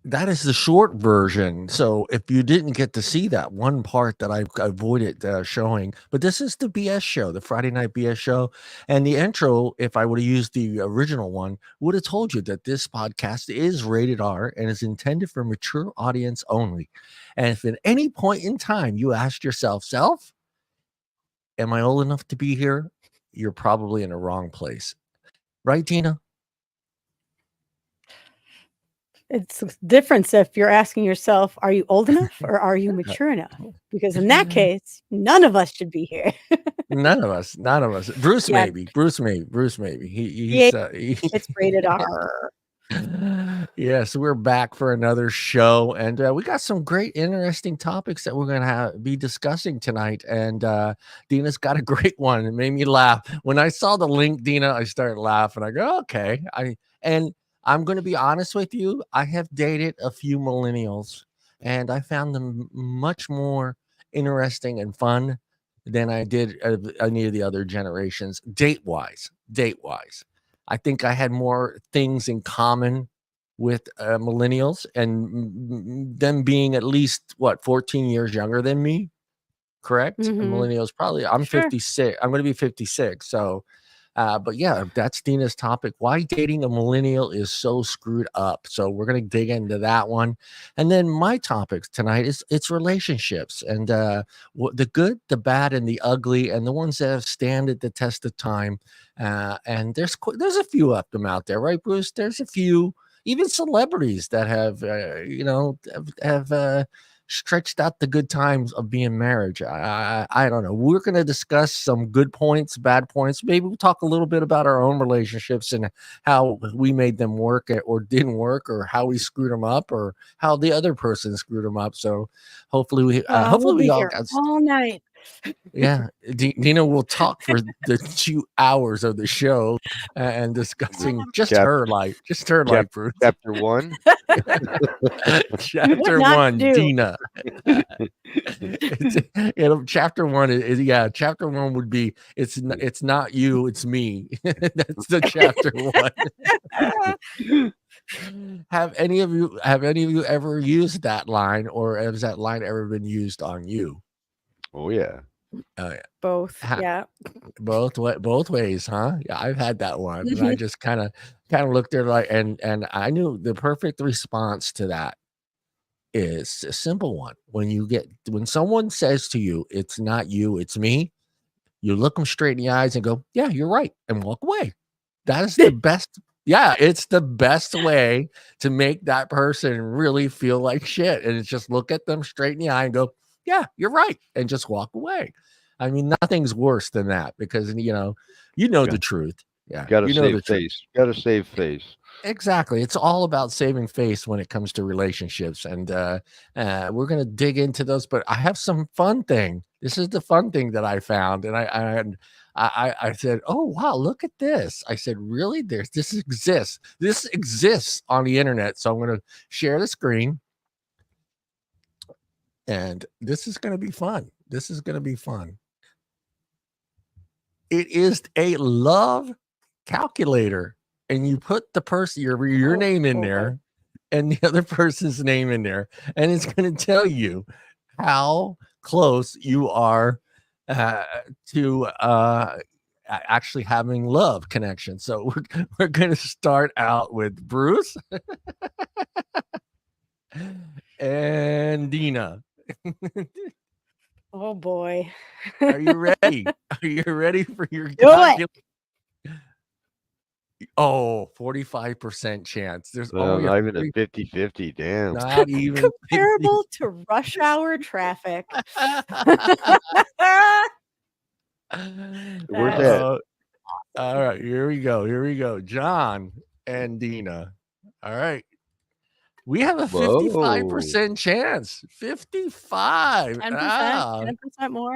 That is the short version. So if you didn't get to see that one part that I avoided showing, but this is the BS show, the Friday Night BS show. And the intro, if I would have used the original one, would have told you that this podcast is rated R and is intended for mature audience only. And if at any point in time you asked yourself, self, am I old enough to be here? You're probably in the wrong place. Right, Tina? It's a difference if you're asking yourself, are you old enough or are you mature enough? Because in that case, none of us should be here. None of us. None of us. Bruce Yeah, maybe. Bruce maybe. Bruce maybe. yeah, He it's rated R. Yes, we're back for another show, and we got some great, interesting topics that we're gonna be discussing tonight. And Dina's got a great one. It made me laugh when I saw the link. Dina, I started laughing. I go, okay. And I'm going to be honest with you. I have dated a few millennials, and I found them much more interesting and fun than I did any of the other generations, date wise. Date wise. I think I had more things in common with millennials and them being at least what 14 years younger than me. Correct? And Mm-hmm. millennials probably. I'm Sure. 56. I'm going to be 56. So, but yeah, that's Dina's topic. Why dating a millennial is so screwed up. So we're going to dig into that one, and then my topic tonight is it's relationships and the good, the bad, and the ugly, and the ones that have stand the test of time. And there's a few of them out there, right, Bruce? There's a few, even celebrities that have stretched out the good times of being marriage. I don't know. We're going to discuss some good points, bad points. Maybe we'll talk a little bit about our own relationships and how we made them work or didn't work, or how we screwed them up, or how the other person screwed them up. So We'll hopefully we be all here got. all night. Yeah, Dina will talk for the 2 hours of the show and discussing just Chap- her life, Bruce. Chapter 1. What Chapter not to one, do. Dina. Chapter one is yeah. Chapter one would be it's not you, it's me. That's the chapter one. Have any of you ever used that line, or has that line ever been used on you? Oh yeah. Both. Ha- Yeah. both ways, huh? Yeah, I've had that one, and I Mhm. just kind of looked at it like, and I knew the perfect response to that is a simple one. When someone says to you, "It's not you, it's me," you look them straight in the eyes and go, "Yeah, you're right," and walk away. That is the best. Yeah, it's the best way to make that person really feel like shit. And it's just look at them straight in the eye and go, "Yeah, you're right," and just walk away. I mean, nothing's worse than that, because Yeah. the truth. Yeah, Got to you know save the truth. face. Got to save face. Exactly. It's all about saving face when it comes to relationships. And we're going to dig into those. But I have some fun thing. This is the fun thing that I found. And I said, "Oh, wow, look at this." I said, "Really? This exists. This exists on the internet." So I'm going to share the screen. And this is going to be fun. This is going to be fun. It is a love calculator. And you put the person, your name in boy. there, and the other person's name in there, and it's going to tell you how close you are to actually having love connection. So we're going to start out with Bruce and Dina. Oh boy. Are you ready? Are you ready for your Do it. Oh, 45% chance. There's only Not even a 50-50. Damn. not even Comparable to rush hour traffic. Where's That's that? All right, here we go. Here we go. John and Dina. All right. We have a Whoa. 55% chance. 55. 10%, Ah, 10% more.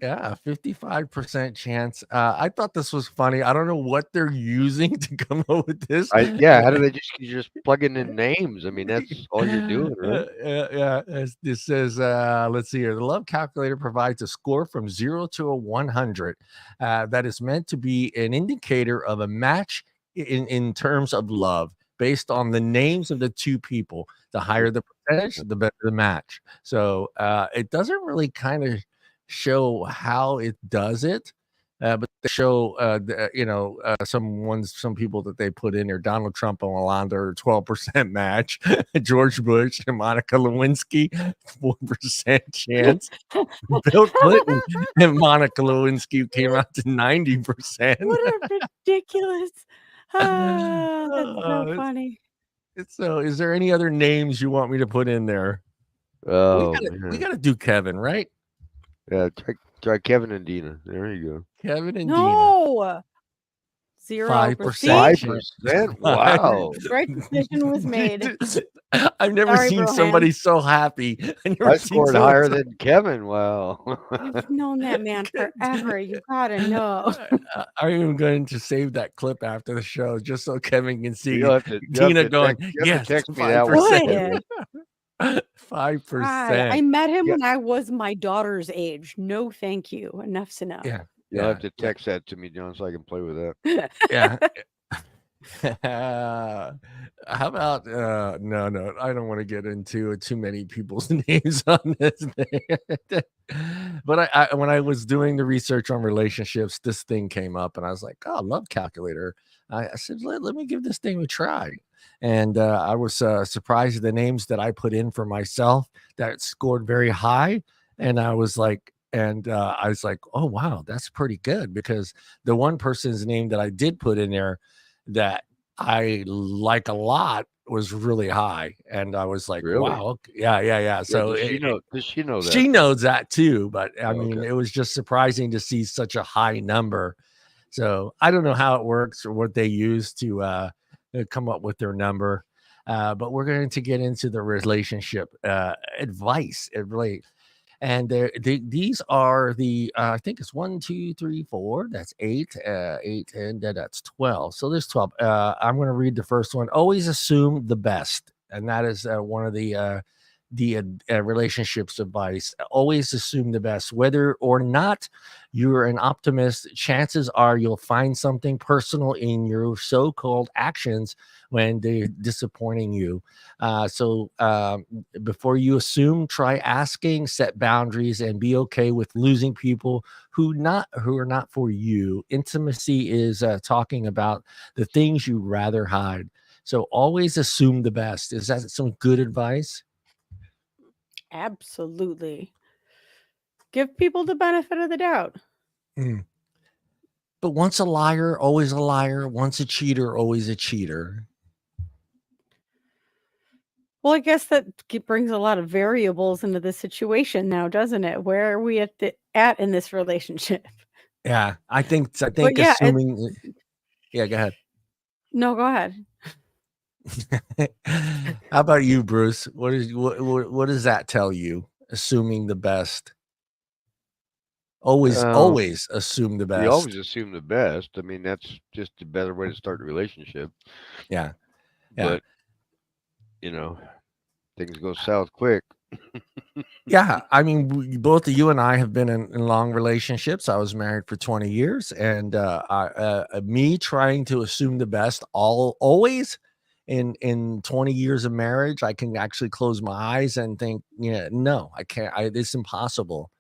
yeah, 55% chance. I thought this was funny. I don't know what they're using to come up with this. How do they you just plugging in names? I mean, that's all you're doing, right? Yeah. This says, let's see here. The love calculator provides a score from 0 to 100 that is meant to be an indicator of a match in terms of love. based on the names of the two people. The higher the percentage, the better the match. So it doesn't really kind of show how it does it. But they show, some people that they put in there. Donald Trump and Yolanda are 12% match. George Bush and Monica Lewinsky, 4% chance. Bill Clinton and Monica Lewinsky came out to 90%. What a ridiculous. That's so funny. So, is there any other names you want me to put in there? Oh, We gotta do Kevin, right? yeah. Try Kevin and Deana. There you go. Kevin and Deana. No. 0%. 5%. Wow. Right decision was made. I've never Sorry, seen Broham. somebody so happy. I scored higher than Kevin. Wow. You've known that man forever. You gotta know. I'm even going to save that clip after the show just so Kevin can see You'll have to Deana going, yes, text me that one. 5%. I met him when I was my daughter's age. No, thank you. Enough's enough. Yeah. You'll have to text that to me, John, so I can play with that. Yeah. How about no, I don't want to get into too many people's names on this thing. But I when I was doing the research on relationships, this thing came up and I was like, oh, love calculator. I said, let me give this thing a try. And I was surprised at the names that I put in for myself that scored very high. And I was like, oh, wow, that's pretty good, because the one person's name that I did put in there that I like a lot was really high. And I was like, Really? wow. Okay, yeah. So does she know that? She knows that too. But I Oh, mean, okay. it was just surprising to see such a high number. So I don't know how it works or what they use to come up with their number. But we're going to get into the relationship advice. It really. And these are the I think it's 1, 2, 3, 4. That's 8, 8, and that's 12. So there's 12. I'm going to read the first one. Always assume the best, and that is one of the relationships advice. Always assume the best, whether or not you're an optimist. Chances are you'll find something personal in your so-called actions when they're disappointing you. So before you assume, try asking, set boundaries, and be okay with losing people who are not for you. Intimacy is talking about the things you'd rather hide. So always assume the best. Is that some good advice? Absolutely. Give people the benefit of the doubt. Mm. But once a liar, always a liar. Once a cheater, always a cheater. Well, I guess that brings a lot of variables into the situation now, doesn't it? Where are we at in this relationship? Yeah, I think yeah, assuming. Yeah, go ahead. No, go ahead. How about you, Bruce? What does that tell you? Assuming the best. Always assume the best. You always assume the best. I mean, that's just a better way to start a relationship. Yeah. But things go south quick. Yeah, I mean, both of you and I have been in long relationships. I was married for 20 years, and me trying to assume the best always in 20 years of marriage, I can actually close my eyes and think, no, I can't. It's impossible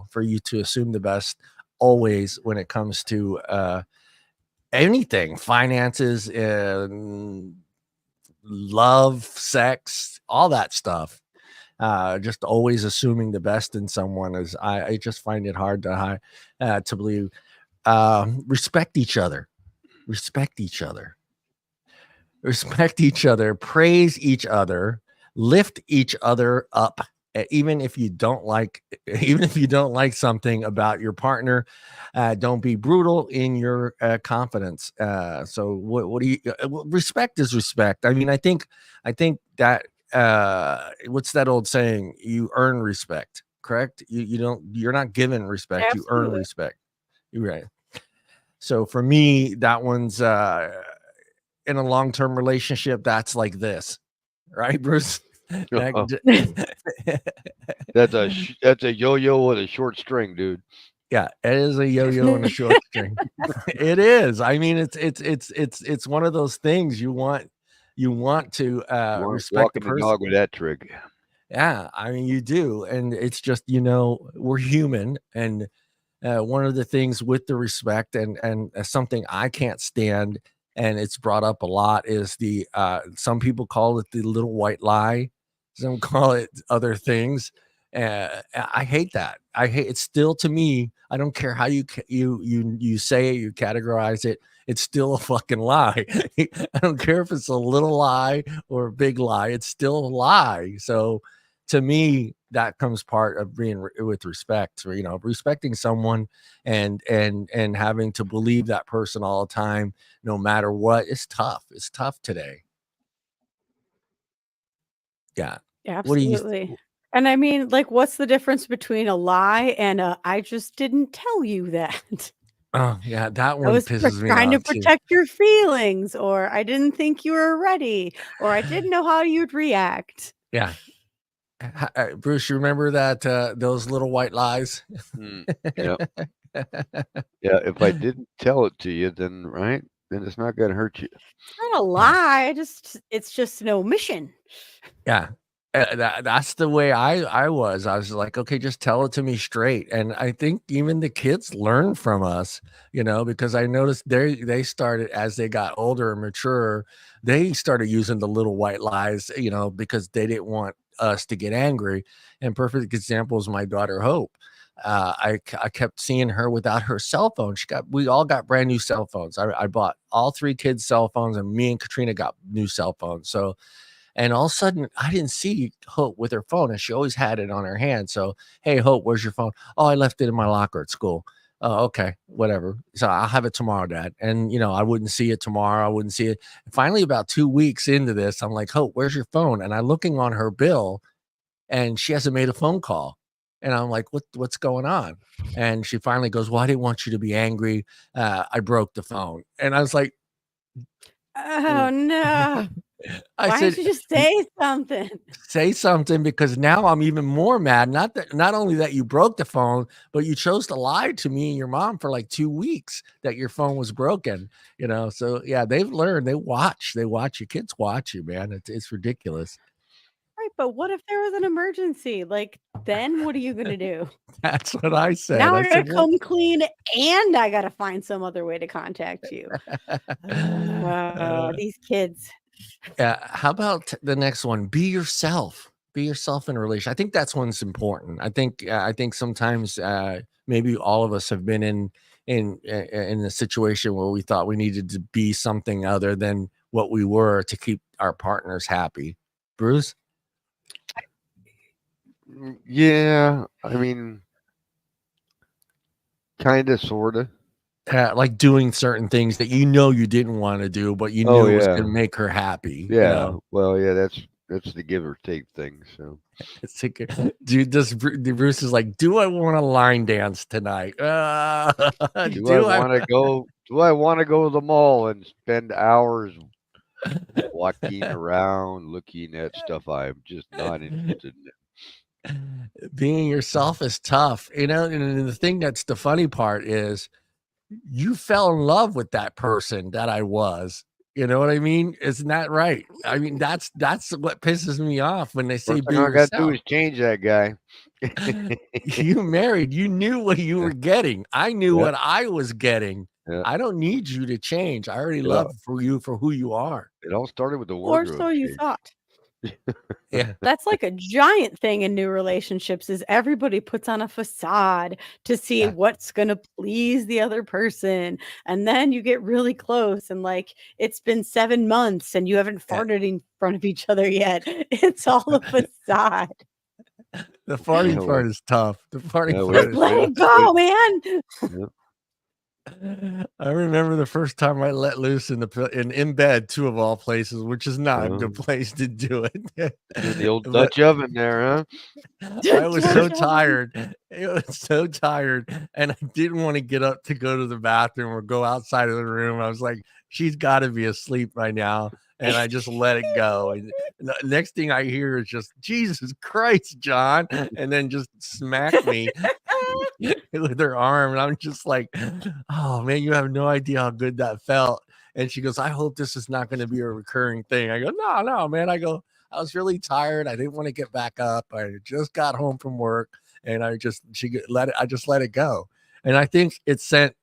for you to assume the best always when it comes to anything, finances, love, sex, all that stuff. Just always assuming the best in someone is, I just find it hard to believe. Respect each other, praise each other, lift each other up. Even if you don't like something about your partner, don't be brutal in your confidence. So what do you? Respect is respect. I mean, I think that what's that old saying? You earn respect, correct? You're not given respect. Absolutely. You earn respect. You're right. So for me, that one's in a long-term relationship. That's like this, right, Bruce? That's a yo-yo with a short string, dude. Yeah, it is a yo-yo and a short string. It is. I mean, it's one of those things you want to You want respect the walking the person. dog with that trick. Yeah, I mean, you do, and it's just, we're human, and one of the things with the respect and something I can't stand, and it's brought up a lot, is the some people call it the little white lie, some call it other things. I hate that. I hate it's still, to me, I don't care how you say it, you categorize it, it's still a fucking lie. I don't care if it's a little lie or a big lie, it's still a lie. So to me, that comes part of being with respect, or, respecting someone, and having to believe that person all the time, no matter what. It's tough. It's tough today. Yeah. What do you? Absolutely. And I mean, like, what's the difference between a lie and a "I just didn't tell you that"? Oh, yeah, that I one was pisses me trying to off too. protect your feelings, or I didn't think you were ready, or I didn't know how you'd react. Yeah. Bruce, you remember that those little white lies? Mm, yeah. Yeah, if I didn't tell it to you, then then it's not gonna hurt you. It's not a lie. It's just an omission. Yeah. That's the way I was. I was like, okay, just tell it to me straight. And I think even the kids learn from us, because I noticed they started, as they got older and mature, they started using the little white lies, because they didn't want us to get angry. And perfect example is my daughter Hope. I kept seeing her without her cell phone. We all got brand new cell phones. I bought all three kids cell phones, and me and Katrina got new cell phones. So, and all of a sudden, I didn't see Hope with her phone, and she always had it on her hand. So, hey, Hope, where's your phone? Oh, I left it in my locker at school. Oh, okay, whatever. So I'll have it tomorrow, Dad. And I wouldn't see it tomorrow. I wouldn't see it. Finally, about 2 weeks into this, I'm like, Hope, where's your phone? And I'm looking on her bill, and she hasn't made a phone call. And I'm like, what's going on? And she finally goes, well, I didn't want you to be angry. I broke the phone. And I was like, Oh no. I Why said, didn't you just say something? say something, because now I'm even more mad. Not only that you broke the phone, but you chose to lie to me and your mom for like 2 weeks that your phone was broken. So yeah, they've learned. They watch. Your kids watch you, man. It's ridiculous. Right, but what if there was an emergency? Like, then what are you gonna do? That's what I said. Now I I gotta said, well, come clean and I gotta find some other way to contact you. These kids. yeah. How about the next one? Be yourself. Be yourself in a relation. I think that's one's important. I think sometimes maybe all of us have been in a situation where we thought we needed to be something other than what we were to keep our partners happy. Bruce? Yeah, I mean, kinda, sorta. Like doing certain things that you didn't want to do, but you Oh knew it was yeah, going to make her happy. yeah. Well, yeah, that's the give or take thing. So It's like, dude, Bruce is like, do I want to line dance tonight? Do I? do I want to go to the mall and spend hours walking around looking at stuff I'm just not interested in? Being yourself is tough, and the thing that's the funny part is you fell in love with that person that I was. You know what I mean? Isn't that right? I mean, that's what pisses me off when they say First be thing I gotta do yourself. is change that guy. You married, you knew what you were getting. I knew Yeah, what I was getting. yeah, I don't need you to change. I already yeah. love for you for who you are. It all started with the Or wardrobe so you change. thought. Yeah. That's like a giant thing in new relationships is everybody puts on a facade to see Yeah. what's going to please the other person. And then you get really close and like it's been 7 months and you haven't Yeah. farted in front of each other yet. It's all a facade. The Yeah, farting well, part is tough. The farting yeah, part Just is let tough. it go, man. yeah, I remember the first time I let loose in bed, too, of all places, which is not a good um, place to do it. doing the old But Dutch oven there, huh? I was so George Allen. tired. It was so tired, and I didn't want to get up to go to the bathroom or go outside of the room. I was like, she's got to be asleep by now. and I just let it go. And the next thing I hear is just, Jesus Christ, John, and then just smack me with her arm. And I'm just like, oh man, you have no idea how good that felt. And she goes, I hope this is not going to be a recurring thing. I go, no, man. I go, I was really tired. I didn't want to get back up. I just got home from work, and I just let it go. And I think it sent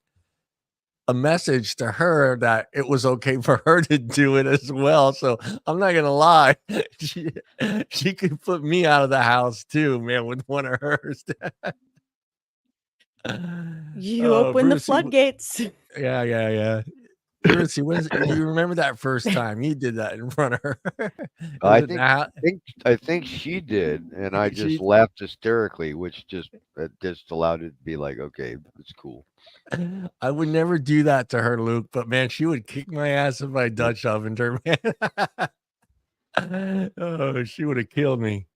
a message to her that it was okay for her to do it as well. So I'm not gonna lie, she could put me out of the house too, man, with one of hers. You open the Bruce, floodgates. yeah. Bruce, do you remember that first time you did that in front of her? I think she did, and I just laughed hysterically, which just allowed it to be like, okay, it's cool. I would never do that to her, Luke, but man, she would kick my ass if I Dutch ovened her, man. Oh, she would have killed me.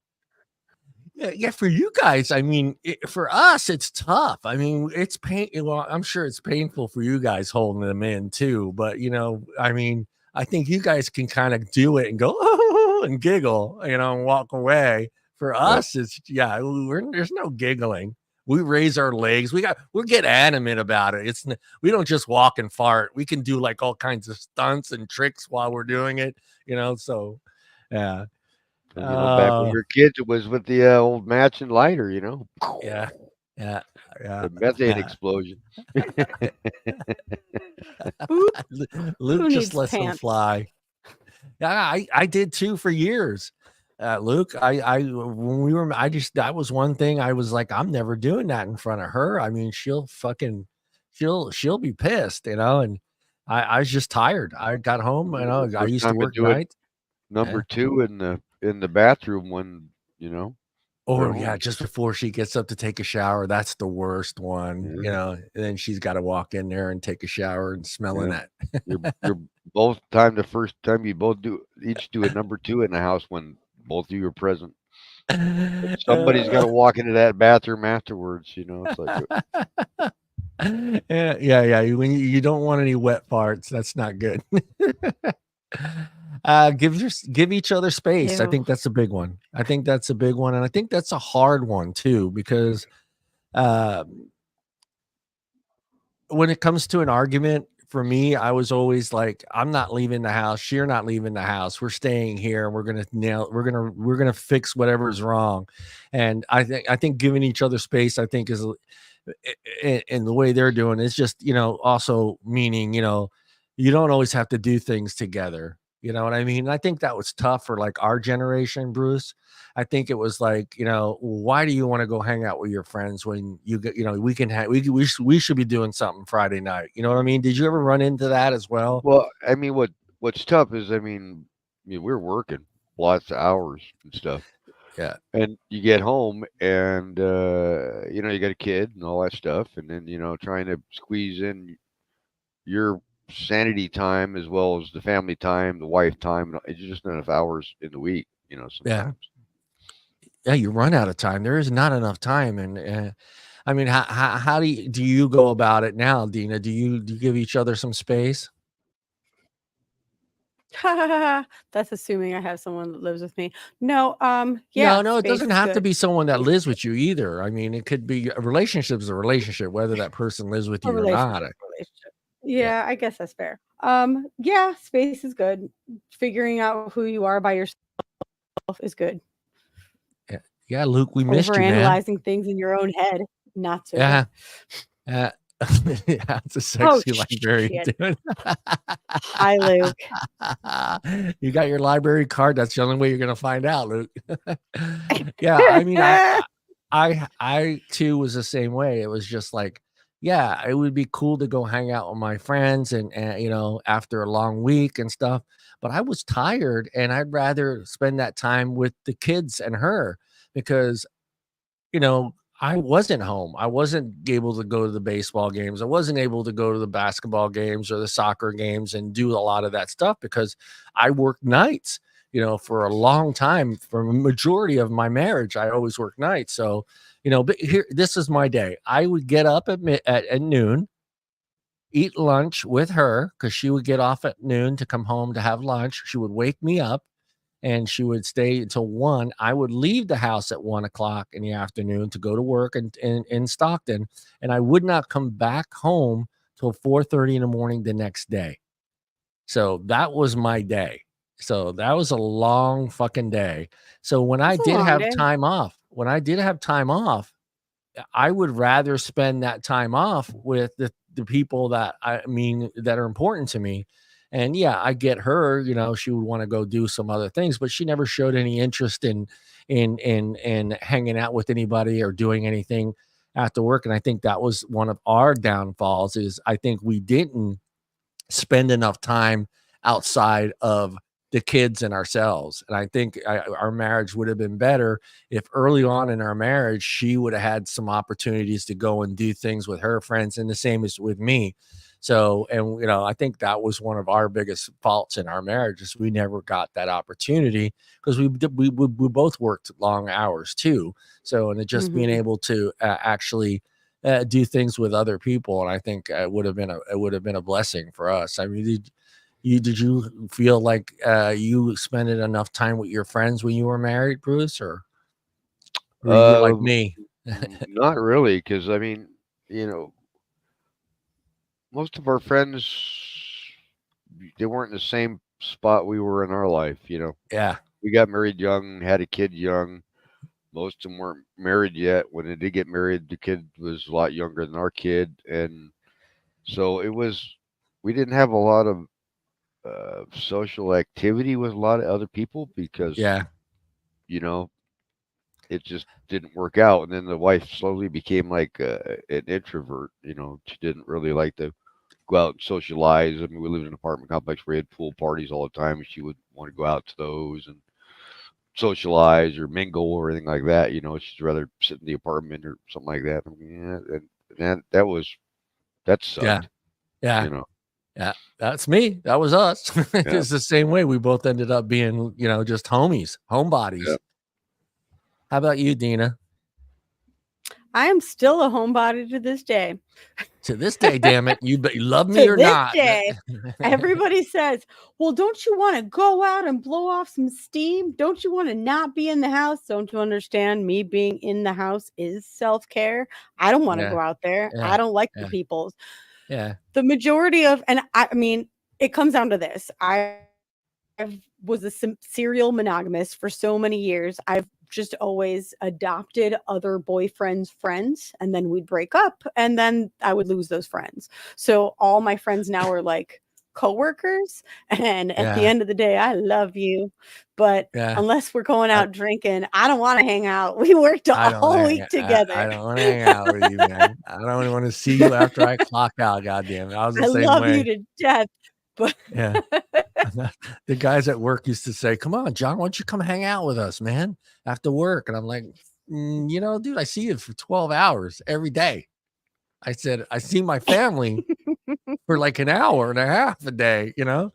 Yeah, for you guys, I mean, for us, it's tough. I mean, it's pain. Well, I'm sure it's painful for you guys holding them in too. But I mean, I think you guys can kind of do it and go oh, and giggle, and walk away. For us, it's there's no giggling. We raise our legs. We get animate about it. We don't just walk and fart. We can do like all kinds of stunts and tricks while we're doing it. So yeah. Back when we were kids, it was with the old match and lighter. Yeah. The methane explosion. Luke just lets them fly. Yeah, I did too for years. Luke, that was one thing I was like, I'm never doing that in front of her. I mean, she'll be pissed, and I was just tired. I got home, I used to work nights. Number 2 in the bathroom when, Oh yeah, just before she gets up to take a shower. That's the worst one, and then she's got to walk in there and take a shower and smelling that. You're the first time you both each do a number 2 in the house when both of you are present. Somebody's got to walk into that bathroom afterwards, it's like yeah. When you don't want any wet farts, that's not good. Give each other space. Ew. I think that's a big one. And I think that's a hard one too, because when it comes to an argument, for me, I was always like, I'm not leaving the house. You're not leaving the house. We're staying here, and we're gonna fix whatever's wrong. And I think giving each other space, I think, is in the way they're doing, it's just also meaning you don't always have to do things together. You know what I mean? I think that was tough for like our generation, Bruce. I think it was like, why do you want to go hang out with your friends when we should be doing something Friday night. You know what I mean? Did you ever run into that as well? Well, I mean, what's tough is, we're working lots of hours and stuff. Yeah. And you get home and, you got a kid and all that stuff. And then, trying to squeeze in your sanity time as well as the family time, the wife time. It's just not enough hours in the week, sometimes. Yeah, you run out of time. There is not enough time. And I mean, how do you go about it now, Deana? Do you give each other some space? That's assuming I have someone that lives with me. No, yeah. No, it doesn't have to good. be someone that lives with you either. I mean, it could be a relationship is a relationship, whether that person lives with you or not. Relationship. Yeah, I guess that's fair. Yeah, space is good. Figuring out who you are by yourself is good. Yeah, Luke, we missed you, man. Overanalyzing things in your own head, not so good. Yeah, it's a sexy librarian doing. Hi, Luke. You got your library card. That's the only way you're gonna find out, Luke. Yeah, I mean, I too was the same way. It was just like, yeah, it would be cool to go hang out with my friends and after a long week and stuff. But I was tired, and I'd rather spend that time with the kids and her, because I wasn't home. I wasn't able to go to the baseball games. I wasn't able to go to the basketball games or the soccer games and do a lot of that stuff because I worked nights, for a long time. For a majority of my marriage, I always worked nights. So, but this is my day. I would get up at noon, eat lunch with her because she would get off at noon to come home to have lunch. She would wake me up and she would stay until 1. I would leave the house at 1 o'clock in the afternoon to go to work in Stockton, and I would not come back home till 4:30 in the morning the next day. So that was my day. So that was a long fucking day. So when I It's a did long have day. time off, I would rather spend that time off with the people that that are important to me. And yeah, I get her, she would want to go do some other things, but she never showed any interest in hanging out with anybody or doing anything after work. And I think that was one of our downfalls is I think we didn't spend enough time outside of the kids and ourselves. And I think our marriage would have been better if early on in our marriage, she would have had some opportunities to go and do things with her friends, and the same as with me. So, and I think that was one of our biggest faults in our marriage is we never got that opportunity because we both worked long hours too. So, and it just being Mhm. able to actually do things with other people, and I think it would have been a blessing for us. I mean, did you feel like you spent enough time with your friends when you were married, Bruce, or were you like Uh, me? Not really, because I mean, you know, most of our friends, they weren't in the same spot we were in our life. Yeah, We got married young, had a kid young. Most of them weren't married yet. When they did get married, the kid was a lot younger than our kid, and so we didn't have a lot of social activity with a lot of other people because yeah, you know it just didn't work out. And then the wife slowly became like an introvert. She didn't really like to go out and socialize. I mean, we lived in an apartment complex where we had pool parties all the time, and she would want to go out to those and socialize or mingle or anything like that. She'd rather sit in the apartment or something like that. I mean, yeah, and that yeah, sucked. yeah, You know, yeah. That's me. That was us. yeah, It's the same way. We both ended up being, just homies, yeah. homebodies. How about you, Dina? I am still a homebody to this day. To this day, damn it, you love me To or this not. day, everybody says, "Well, don't you want to go out and blow off some steam? Don't you want to not be in the house? Don't you understand? Me being in the house is self-care. I don't want to Yeah, go out there. yeah, I don't like the yeah, people." yeah, The majority of, and I mean, it comes down to this. I was a serial monogamist for so many years. I've just always adopted other boyfriends' friends, and then we'd break up, and then I would lose those friends. So all my friends now are like coworkers, and at the yeah, end of the day, I love you, but yeah. unless we're going I, out drinking, I don't want to hang out. We worked a I don't wanna whole hang week I together. don't wanna hang out with you, man. I don't wanna see you after I clock out, goddamn it. I was the I same love you way. to death, but Yeah. The guys at work used to say, "Come on, John, why don't you come hang out with us, man, after work?" And I'm like, dude, I see you for 12 hours every day." I said, "I see my family for like an hour and a half a day," you know?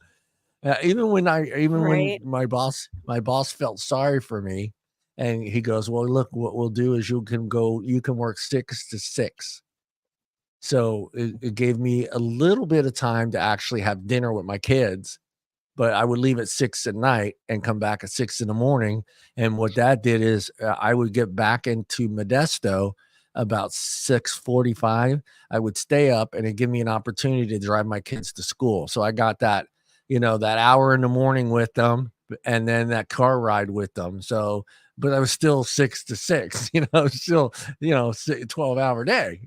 Even when right, my boss felt sorry for me, and he goes, "Well, look, what we'll do is you can work 6 to 6." So it gave me a little bit of time to actually have dinner with my kids, but I would leave at 6 at night and come back at 6 in the morning. And what that did is I would get back into Modesto about 6:45. I would stay up and it give me an opportunity to drive my kids to school. So I got that hour in the morning with them and then that car ride with them. So, but I was still 6 to 6, still, 12-hour day.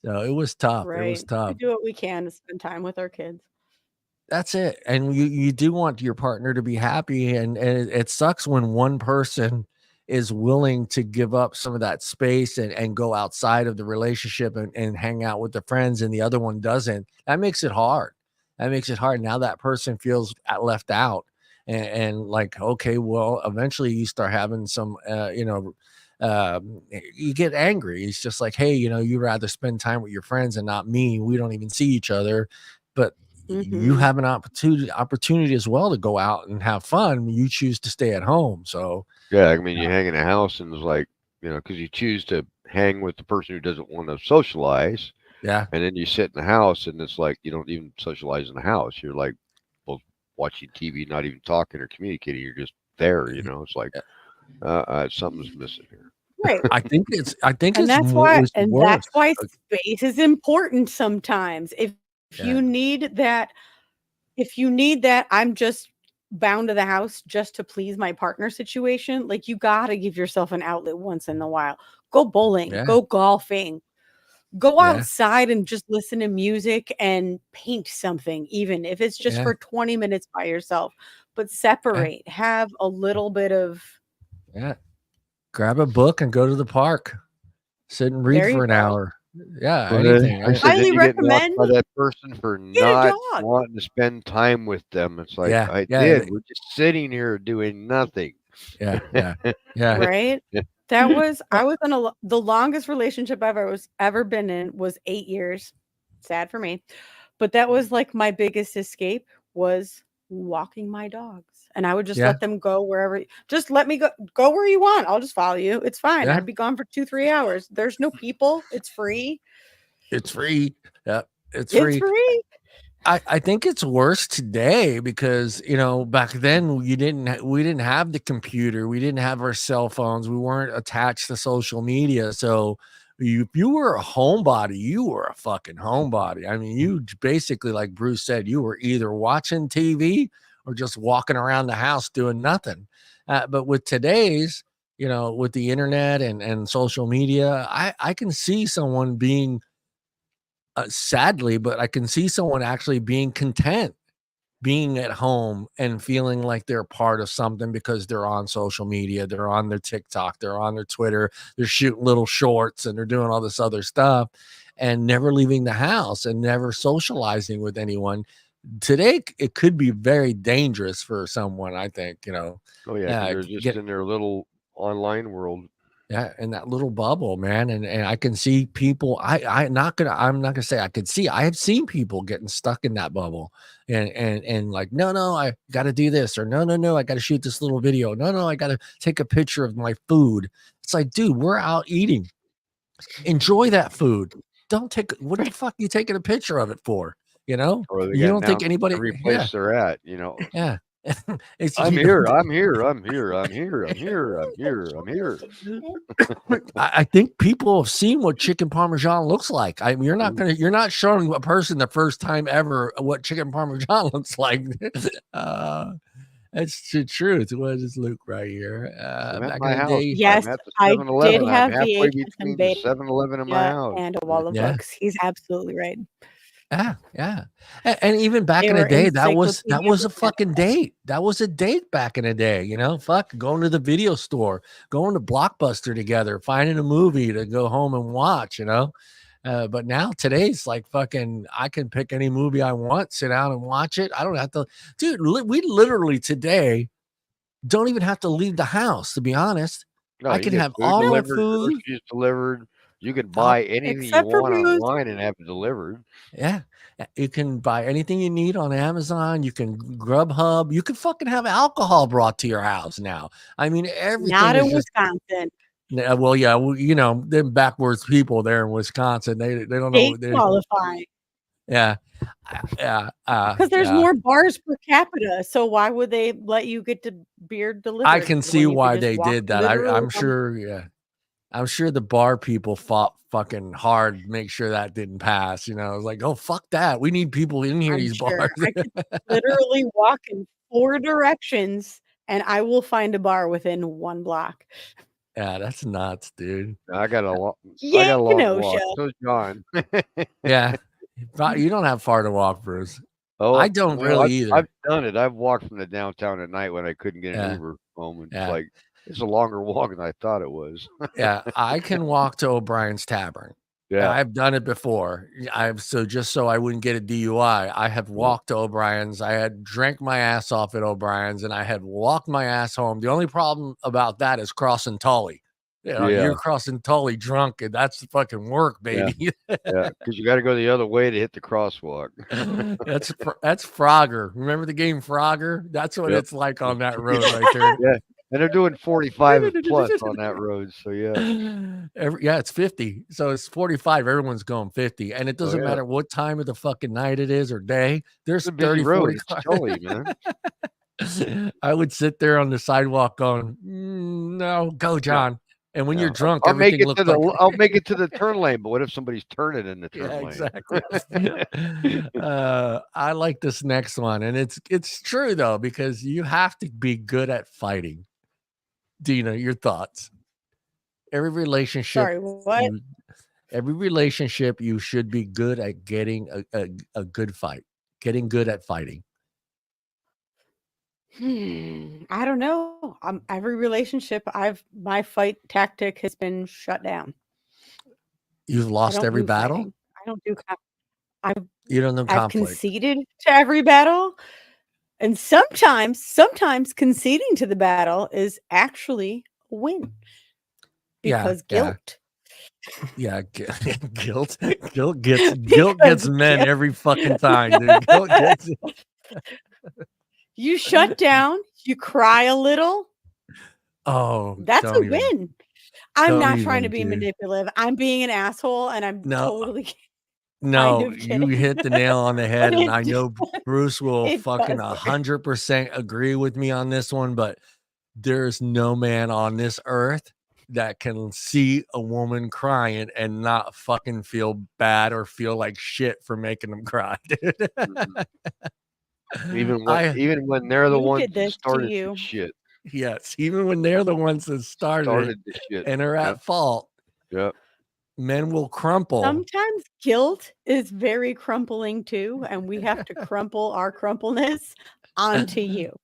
So it was tough. It was right. We tough. do what we can to spend time with our kids. That's it, and you do want your partner to be happy, and it sucks when one person is willing to give up some of that space and go outside of the relationship and hang out with the friends, and the other one doesn't. That makes it hard. That makes it hard. Now that person feels left out, and like, okay, well, eventually you start having some, you get angry. It's just like, hey, you rather spend time with your friends and not me. We don't even see each other, but you Mhm. have an opportunity as well to go out and have fun. You choose to stay at home. So Yeah, I mean, you hang in a house and it's like, because you choose to hang with the person who doesn't want to socialize. Yeah. And then you sit in the house, and it's like you don't even socialize in the house. You're like both watching TV, not even talking or communicating. You're just there. It's like something's missing here. Right. I think And it's that's more, why it's and worse. that's why space is important sometimes. If Yeah. you need that, I'm just bound to the house just to please my partner situation, like you gotta give yourself an outlet once in a while. Go bowling, Yeah. go golfing, go Yeah. outside and just listen to music and paint something, even if it's just Yeah. for 20 minutes by yourself. But Yeah. separate, have a little bit of Yeah. Grab a book and go to the park. Sit and read there you for an go. hour. Yeah, Well, anything. I said then Highly you get mocked recommend by that person for get a not dog. wanting to spend time with them. It's like Yeah. I Yeah. did. We're just sitting here doing nothing. Yeah. Yeah. Yeah. Right? That was I was in the longest relationship I've ever been in was 8 years. Sad for me. But that was like my biggest escape was walking my dogs. And I would just Yeah. let them go wherever. Just let me go where you want. I'll just follow you. It's fine. Yeah. I'd be gone for 2-3 hours. There's no people. It's free. It's free. Yeah. It's It's free. free. I think it's worse today because back then we didn't have the computer, we didn't have our cell phones, we weren't attached to social media. So if you were a homebody, you were a fucking homebody. I mean, you basically, like Bruce said, you were either watching TV or just walking around the house doing nothing. But with today's, with the internet and social media, I can see someone being sadly, but I can see someone actually being content being at home and feeling like they're part of something because they're on social media, they're on their TikTok, they're on their Twitter, they're shooting little shorts and they're doing all this other stuff and never leaving the house and never socializing with anyone. Today, it could be very dangerous for someone, I think, Oh yeah, because they're just get in their little online world. yeah, in that little bubble, man, and I can see people. I'm not gonna say I could see. I have seen people getting stuck in that bubble, and like, no, I got to do this, or no, I got to shoot this little video. No, I got to take a picture of my food. It's like, dude, we're out eating. Enjoy that food. Don't take. What the fuck you taking a picture of it for? Or they You got don't think announced anybody? every Yeah, place they're at. yeah. It's I'm you here. don't. I'm here. I'm here. I'm here. I'm here. I'm here. I'm here. I think people have seen what chicken parmesan looks like. I mean, you're not showing a person the first time ever what chicken parmesan looks like. That's the truth. What is Luke right here? I'm at Back in my the house. day, Yes, I'm at the I did 7-Eleven. I'm have halfway VHS and between the 7-Eleven and my beta house. and a wall of yeah, books. He's absolutely right. yeah. And even back They in the were day, that was encyclopedias a of fucking date. That was a date back in the day. Fuck going to the video store, going to Blockbuster together, finding a movie to go home and watch. But now today's like fucking, I can pick any movie I want, sit down and watch it. I don't have to, dude. We literally today don't even have to leave the house, to be honest. No, I you can get have food all my delivered, food. groceries delivered. You can I'll, buy anything you except for want booze. online and have it delivered. yeah. You can buy anything you need on Amazon. You can Grubhub. You can fucking have alcohol brought to your house now. I mean, everything Not is in just, Wisconsin. well, yeah, them backwards people there in Wisconsin, they don't know. State qualify Yeah. Yeah. because there's Yeah. more bars per capita. So why would they let you get to beer delivered? I can see when you could why just they walk did that. literally I'm sure. Yeah. I'm sure the bar people fought fucking hard to make sure that didn't pass. It was like, oh, fuck that. We need people in here, I'm these sure bars. I could literally walk in 4 directions and I will find a bar within 1 block. Yeah, that's nuts, dude. I got a long Kenosha. walk. So's John. Yeah. You don't have far to walk, Bruce. Oh, I don't really either. I've done it. I've walked from the downtown at night when I couldn't get an Yeah. Uber home, and Yeah. it's a longer walk than I thought it was. Yeah, I can walk to O'Brien's Tavern. Yeah. I've done it before. Just so I wouldn't get a DUI, I have walked to O'Brien's. I had drank my ass off at O'Brien's, and I had walked my ass home. The only problem about that is crossing Tully. You're crossing Tully drunk, and that's the fucking work, baby. Yeah, because you got to go the other way to hit the crosswalk. That's Frogger. Remember the game Frogger? That's what Yep. it's like on that road right there. Yeah, And they're doing 45 plus on that road. So yeah. Yeah, it's 50. So it's 45. Everyone's going 50. And it Oh doesn't yeah. matter what time of the fucking night it is or day. It's There's a busy 30, road. 40 It's cars. jolly, man. I would sit there on the sidewalk going, no, go, John. And when Yeah. you're drunk, I'll make everything it looks to the like I'll make it to the turn lane, but what if somebody's turning in the turn yeah, lane? exactly. I like this next one, and it's true though, because you have to be good at fighting. Deana, your thoughts? Every relationship, Sorry, what? every relationship, you should be good at getting a good fight, getting good at fighting. I don't know. Every relationship my fight tactic has been shut down. You've I lost don't every do battle. fighting. I don't do. I've You don't know I've conflict. conceded to every battle, and sometimes conceding to the battle is actually a win Yeah, because yeah, guilt. yeah. Guilt, guilt gets Because men guilt. every fucking time, dude. Guilt gets. You shut down. You cry a little. Oh, That's a don't even, win. I'm don't not trying to even, be dude. manipulative. I'm being an asshole, and I'm No, totally kind no, of you kidding. hit the nail on the But head, and I know Bruce will it fucking does work. 100% agree with me on this one. But there's no man on this earth that can see a woman crying and not fucking feel bad or feel like shit for making them cry, dude. I Even when they're the Who ones did that this to started the you? shit. yes, even when they're the ones that started it Started the shit. and are Yep. at fault, Yep. men will crumple. Sometimes guilt is very crumpling too, and we have to crumple our crumpleness onto you.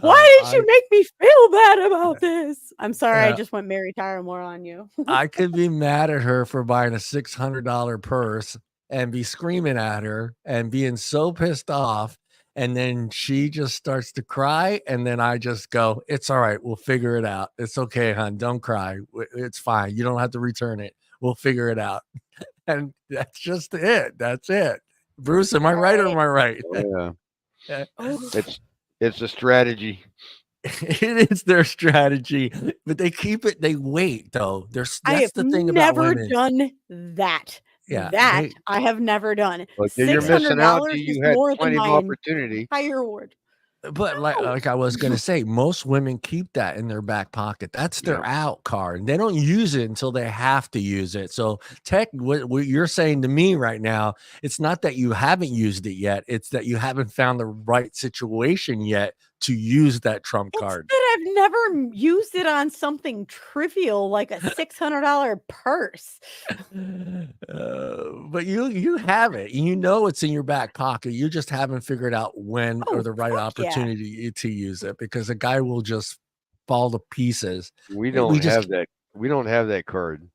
Why did I you make me feel bad about this? I'm sorry, I uh, just went Mary Tyler Moore on you. I could be mad at her for buying a $600 purse and be screaming at her and being so pissed off. And then she just starts to cry. And then I just go, it's all right. We'll figure it out. It's okay, hon. Don't cry. It's fine. You don't have to return it. We'll figure it out. And that's just it. That's it. Bruce, am I right or am I right? Oh, yeah. Oh, It's a strategy. It is their strategy, but they keep it. They wait though. I That's have the thing about never women. done that. Yeah, That I have never done. But you're Six hundred missing out. dollars is You had more than plenty of my opportunity. entire award. but like No. like I was gonna say, most women keep that in their back pocket. That's their Yeah. out card. They don't use it until they have to use it. So what you're saying to me right now, it's not that you haven't used it yet. It's that you haven't found the right situation yet to use that trump It's card. that I've never used it on something trivial like a $600 purse. But you have it. You know it's in your back pocket. You just haven't figured out when or Oh, the right fuck yeah. opportunity to use it because a guy will just fall to pieces. We We don't just have that. We don't have that card.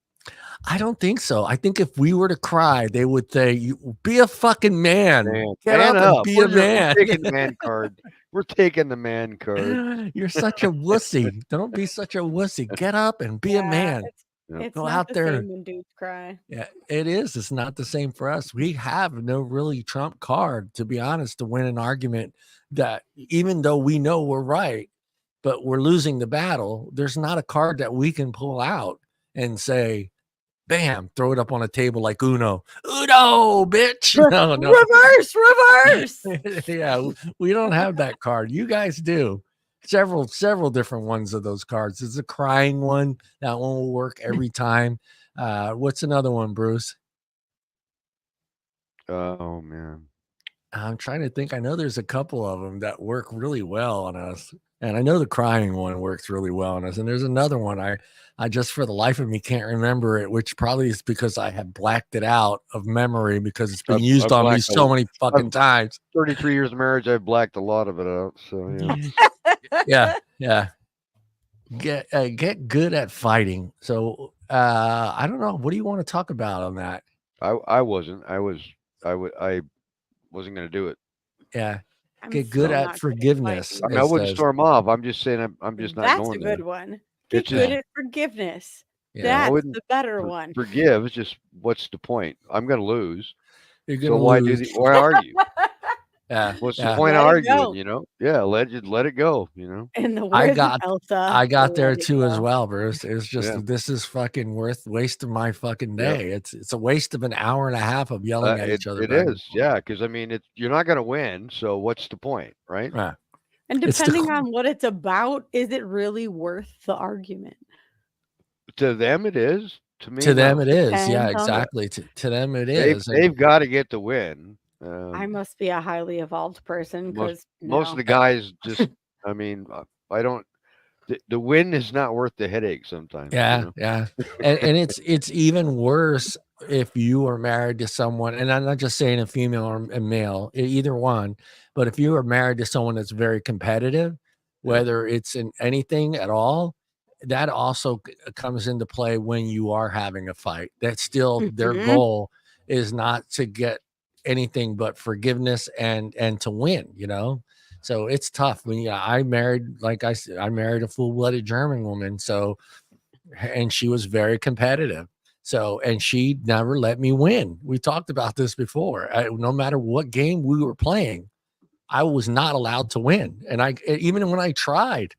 I don't think so. I think if we were to cry, they would say, "You be a fucking man. Man, Get man up and up. be a We're man." taking the man card. We're taking the man card. You're such a wussy. Don't be such a wussy. Get up and be a Yeah, man. Yep. it's Go not out the there. same when dudes cry. Yeah, it is. It's not the same for us. We have no really trump card, to be honest, to win an argument that even though we know we're right, but we're losing the battle, there's not a card that we can pull out and say, bam, throw it up on a table like Uno. Uno, bitch. No, no. Reverse. Yeah, we don't have that card. You guys do. Several different ones of those cards. There's a crying one. That one will work every time. What's another one, Bruce? Oh man. I'm trying to think. I know there's a couple of them that work really well on us. And I know the crying one works really well on us. And there's another one I just for the life of me can't remember it, which probably is because I have blacked it out of memory because it's been used I've on me blacked so many fucking times. 33 years of marriage. I've blacked a lot of it out. So yeah. Yeah, yeah. Get good at fighting. So I don't know. What do you want to talk about on that? I wasn't. I wasn't going to do it. Yeah. I'm Get good still at not good at forgiveness. fighting. I It wouldn't says. storm off. I'm just saying I'm just not That's going a there. good one. Get It's good just at forgiveness. Yeah. I That's wouldn't the better one. forgive. It's just what's the point? I'm going to lose. You're So gonna why lose. why argue? Yeah, What's the yeah. point of Let it arguing? go. You know? Yeah, let it go. You know? In the I words of got Elsa, I got there let it too as go. well, Bruce. It's Yeah, just this is fucking waste of my fucking yeah. day. It's a waste of an hour and a half of yelling at each other It back and is. forth. Yeah, because I mean, you're not going to win. So what's the point, right? Yeah. And It's depending the on what it's about, is it really worth the argument? To them, it is. To me, to them no. it is. Yeah, Depends on. Yeah, exactly. To them it is. And they've got to get the win. I must be a highly evolved person Most because most of no. the guys just. I mean, I don't. The win is not worth the headache sometimes. You yeah, know. yeah. And it's even worse if you are married to someone, and I'm not just saying a female or a male, either one, but if you are married to someone that's very competitive, Yeah. whether it's in anything at all, that also comes into play when you are having a fight. That still their Mhm. goal is not to get anything but forgiveness and to win, you know. So it's tough when I married, like I said, I married a full-blooded German woman. So and she was very competitive. So, and she never let me win. We talked about this before. No matter what game we were playing, I was not allowed to win. And even when I tried,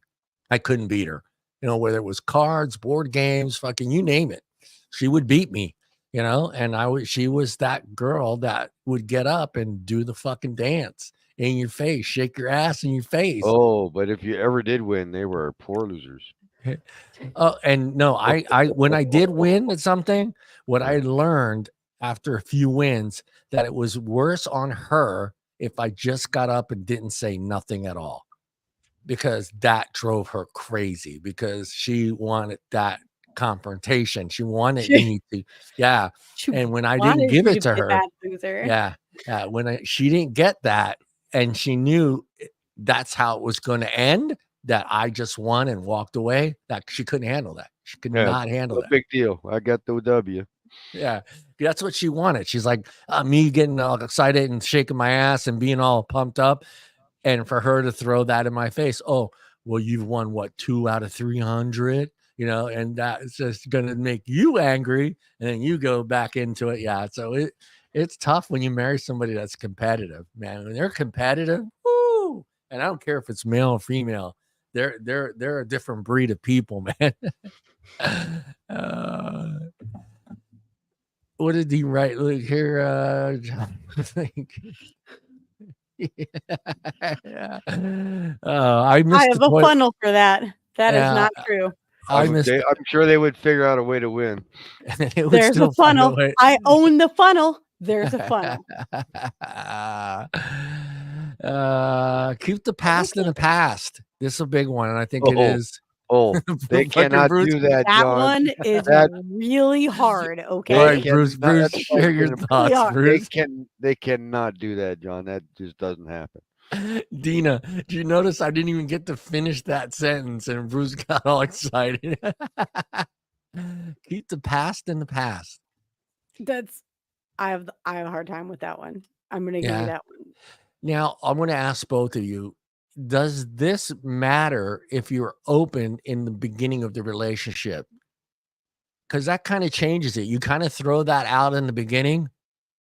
I couldn't beat her. You know, whether it was cards, board games, fucking you name it, she would beat me. You know, and she was that girl that would get up and do the fucking dance in your face, shake your ass in your face. Oh, but if you ever did win, they were poor losers. Oh, and no, I when I did win at something, what Yeah. I learned after a few wins that it was worse on her if I just got up and didn't say nothing at all, because that drove her crazy because she wanted that confrontation. She wanted She, me to, yeah. she And when I didn't wanted give you it to to be a her, bad loser. yeah, when she didn't get that, and she knew that's how it was going to end, that I just won and walked away, that she couldn't handle that. She could Yeah. not handle No that. big deal. I got the W. Yeah, that's what she wanted. She's like, me getting all excited and shaking my ass and being all pumped up, and for her to throw that in my face. Oh, well, you've won what, 2 out of 300, you know, and that's just gonna make you angry, and then you go back into it. Yeah, so it's tough when you marry somebody that's competitive, man. When they're competitive, woo, and I don't care if it's male or female, they're a different breed of people, man. uh, what did he write? Look here, think. Yeah. I I missed the have a point. funnel for that. That is Yeah, not true. I missed I'm sure they would figure out a way to win. it would There's a still find a funnel. way. I own the funnel. There's a funnel. Keep the past in the past. This is a big one, and I think it Oh, is. oh, they Fucking cannot Bruce. do that, That John. one is That really hard. All they Okay. right, cannot. Bruce, That's share like your an Really thoughts, hard. Bruce. They cannot do that, John. That just doesn't happen. Dina, do you notice I didn't even get to finish that sentence, and Bruce got all excited? Keep the past in the past. That's I have a hard time with that one. I'm gonna give you Yeah. that one. Now, I'm going to ask both of you, does this matter if you're open in the beginning of the relationship? Because that kind of changes it. You kind of throw that out in the beginning,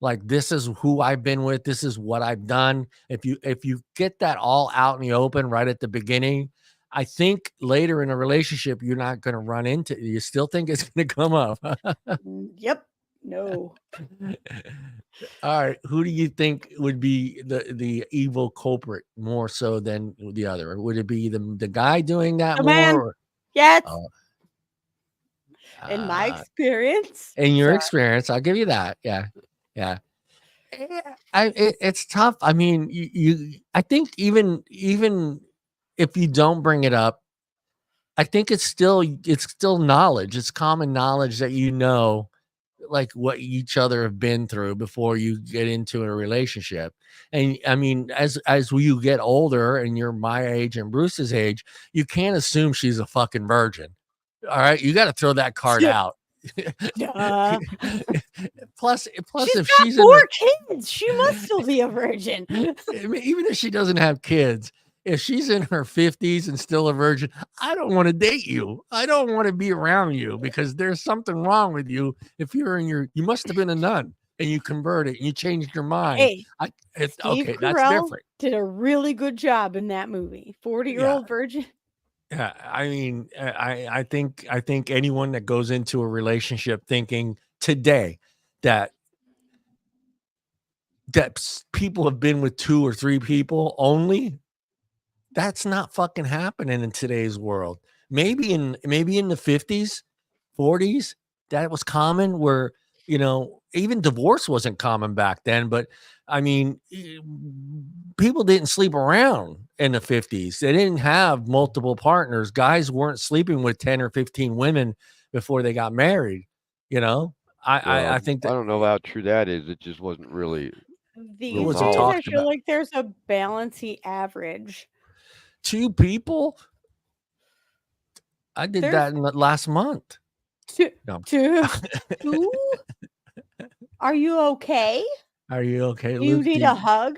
like, this is who I've been with, this is what I've done. If you get that all out in the open right at the beginning, I think later in a relationship you're not going to run into. You still think it's going to come up. Yep. No. All right, who do you think would be the evil culprit more so than the other? Would it be the guy doing that The man. more? Yes. Oh, In my uh, experience. in your Sorry. experience, I'll give you that. Yeah, yeah. It's tough. I mean, I think even if you don't bring it up, I think it's still knowledge. It's common knowledge that you know, like, what each other have been through before you get into a relationship. And I mean, as you get older and you're my age and Bruce's age, you can't assume she's a fucking virgin. All right, you got to throw that card out. Duh. plus She's if got she's in 4 her, kids. She must still be a virgin. I mean, even if she doesn't have kids, if she's in her 50s and still a virgin, I don't want to date you. I don't want to be around you because there's something wrong with you. If you're in you must have been a nun and you convert it and you changed your mind. Hey, Steve Okay, that's Carell different. did a really good job in that movie. 40-year-old virgin. Yeah, I mean, I think anyone that goes into a relationship thinking today that people have been with 2 or 3 people only, that's not fucking happening in today's world. Maybe in the 50s, 40s, that was common where, even divorce wasn't common back then, but I mean, people didn't sleep around in the 50s. They didn't have multiple partners. Guys weren't sleeping with 10 or 15 women before they got married, you know? I think I that don't know how true that is. It just wasn't really it real These wasn't days, knowledge. I talked feel about. like there's a balancey average. 2 people? I did There's that in the last month. two. No. Two? Are you okay? Are you okay, Do you Luke? need a hug?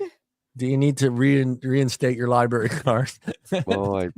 Do you need to reinstate your library card? Well, I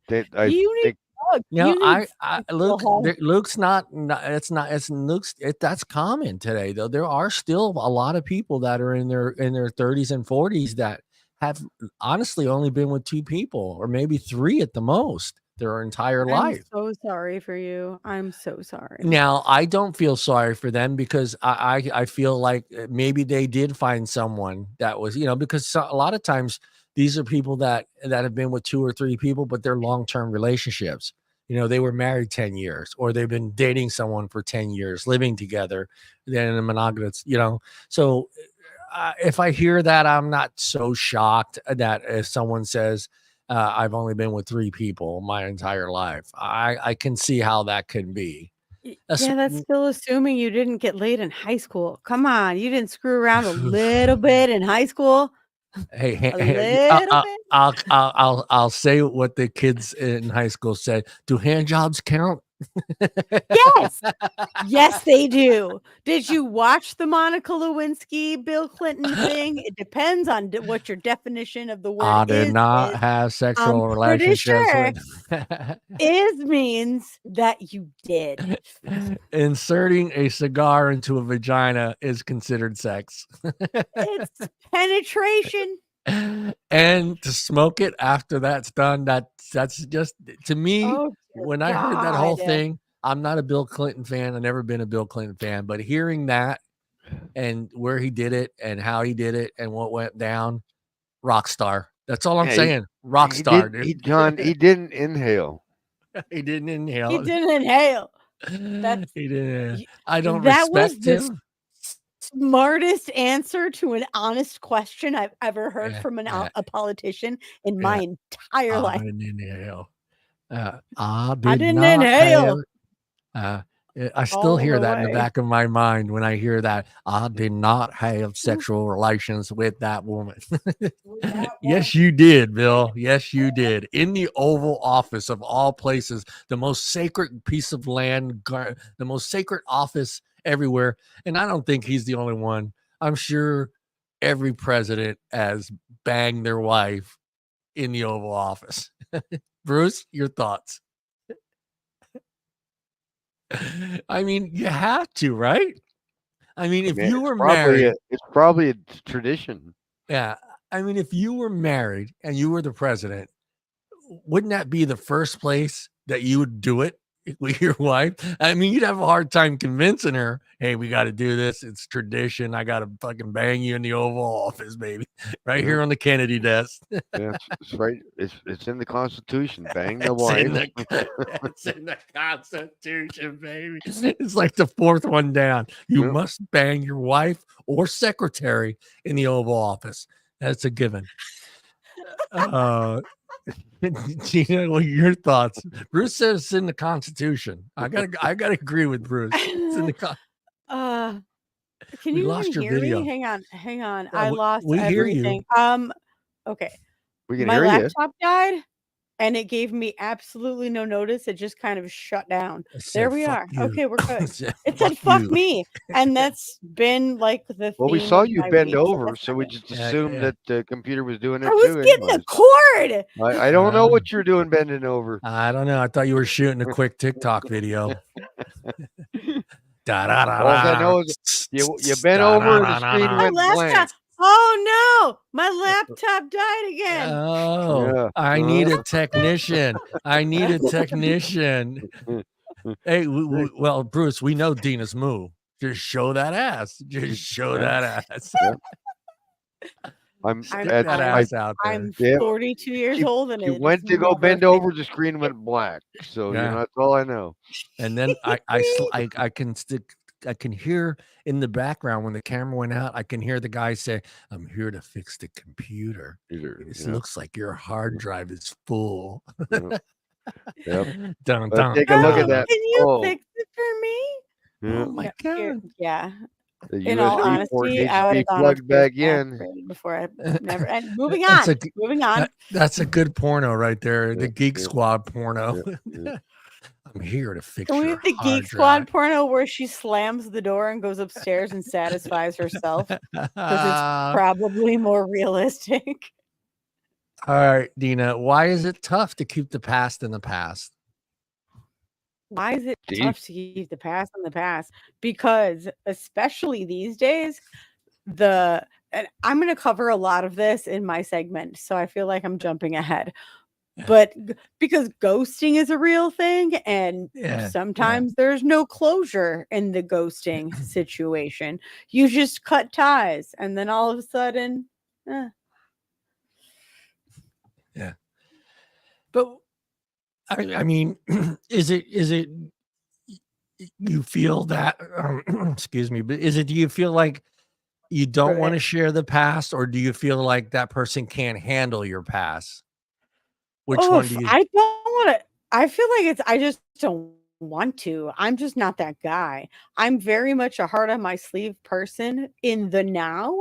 Do I you need think a hug? No, You need I physical hug. Luke's not. It's Luke's. That's common today, though. There are still a lot of people that are in their 30s and 40s that have honestly only been with 2 people or maybe 3 at the most their entire I'm life. so sorry for you. I'm so sorry. Now, I don't feel sorry for them because I feel like maybe they did find someone that was, because a lot of times these are people that have been with 2 or 3 people, but they're long-term relationships. They were married 10 years or they've been dating someone for 10 years, living together, then in a monogamous, So if I hear that, I'm not so shocked that if someone says, I've only been with 3 people my entire life. I can see how that can be. Yeah, that's still assuming you didn't get laid in high school. Come on, you didn't screw around a little bit in high school? Hey, A little bit? I'll say what the kids in high school said. Do hand jobs count? Yes. Yes, they do. Did you watch the Monica Lewinsky, Bill Clinton thing? It depends on what your definition of the word I did is. not have I'm sexual pretty relationships sure with. is means that you did. Inserting a cigar into a vagina is considered sex. It's penetration. And to smoke it after that's done, that's just to me. Oh, dear When I heard that whole God. thing, I'm not a Bill Clinton fan. I've never been a Bill Clinton fan, but hearing that and where he did it and how he did it and what went down, rock star. That's all I'm yeah, saying. Rock he star, did. dude. John, he didn't inhale. He didn't He inhale. didn't inhale. That's He didn't. y- I don't that was respect the him. smartest answer to an honest question I've ever heard Yeah, from yeah, a politician in yeah. my entire I life. didn't inhale. I I did didn't not inhale have. I still all hear the that in the way. back of my mind when I hear that. I did not have sexual relations with that woman. Yes, you did, Bill. Yes, you did. In the Oval Office of all places, the most sacred piece of land, the most sacred office everywhere. And I don't think he's the only one. I'm sure every president has banged their wife in the Oval Office. Bruce, your thoughts? I mean, you have to, right? I mean, I if mean, you were married, it's probably a tradition. yeah. I mean, if you were married and you were the president, wouldn't that be the first place that you would do it with your wife? I mean, you'd have a hard time convincing her, hey, we got to do this. It's tradition. I got to fucking bang you in the Oval Office, baby, right here on the Kennedy desk. Yeah, it's right. It's in the Constitution. Bang the It's wife. it's in the Constitution, baby. It's like the 4th one down. You Yep. must bang your wife or secretary in the Oval Office. That's a given. Gina, what are your thoughts? Bruce says it's in the Constitution. I gotta agree with Bruce. It's in the Can We you lost even your hear video. me? Hang on. Yeah, I lost we hear you. everything. Okay. We can My hear you. laptop died and it gave me absolutely no notice. It just kind of shut down. It There said, we "Fuck are. you." Okay, we're good. It It said, said fuck you." me. And that's been like the Well, we theme saw of you my bend week. So over, that's so not we good. just Yeah, assumed yeah. that the computer was doing it I was too. getting a Anyways, cord. I don't know what you're doing bending over. I don't know. I thought you were shooting a quick TikTok video. All I know is you bent over and the screen My went laptop. blank. Oh no, my laptop died again. Oh, Yeah. I need a technician. I need a technician. Hey, well, Bruce, we know Deana's move. Just show that ass. Just show that ass. Yeah. I'm Stick at that I ass out there. I'm Yeah. 42 years old and you it went is to go never bend fixed. over, the screen went black. So you Yeah. know that's all I know. And then I can hear in the background when the camera went out, I can hear the guy say, "I'm here to fix the computer. It looks like your hard drive is full." Yep. Dun, Let's dun, take a look at dun. that. Can you Oh, fix it for me? yeah. Oh my No, god. yeah. The In all USB port honesty, needs I to would be have gone plugged upstairs back in. before I never. And moving That's on. a Moving on. that's a good porno right there. The Yeah, Geek yeah, Squad porno. yeah. I'm here to fix Can we your have the hard Geek Squad porno where she slams the door and goes upstairs and satisfies herself? Because it's probably more realistic. All right, Deana, why is it tough to keep the past in the past? Why is it Gee. tough to keep the past in the past? Because especially these days, and I'm going to cover a lot of this in my segment, so I feel like I'm jumping ahead. But because ghosting is a real thing, and sometimes there's no closure in the ghosting situation. You just cut ties, and then all of a sudden, Yeah. But I mean, is it you feel that excuse me, but do you feel like you don't want to share the past, or do you feel like that person can't handle your past? Which one do you I don't want to. I feel like I just don't want to. I'm just not that guy. I'm very much a heart on my sleeve person in the now.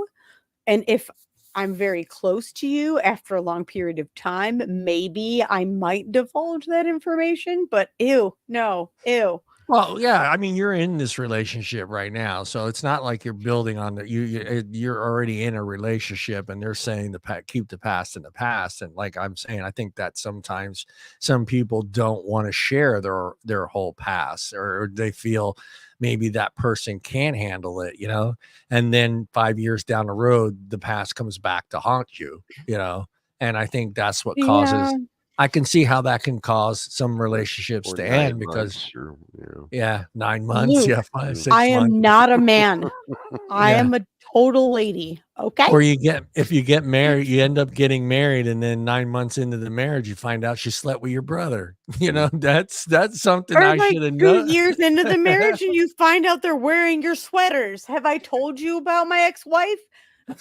And if I'm very close to you after a long period of time, maybe I might divulge that information, but ew, no, ew. Well, yeah, I mean, you're in this relationship right now, so it's not like you're building on the you're already in a relationship, and they're saying keep the past in the past. And like I'm saying, I think that sometimes some people don't want to share their whole past, or they feel maybe that person can't handle it, and then 5 years down the road, the past comes back to haunt you, and I think that's what causes. Yeah. I can see how that can cause some relationships Or to 9 end because months or, 9 months, Luke, 5, 6 I months. am not a man. I am a total lady. Okay. Or if you get married, you end up getting married, and then 9 months into the marriage, you find out she slept with your brother. That's something Or I like should have 2 known. years into the marriage and you find out they're wearing your sweaters. Have I told you about my ex-wife?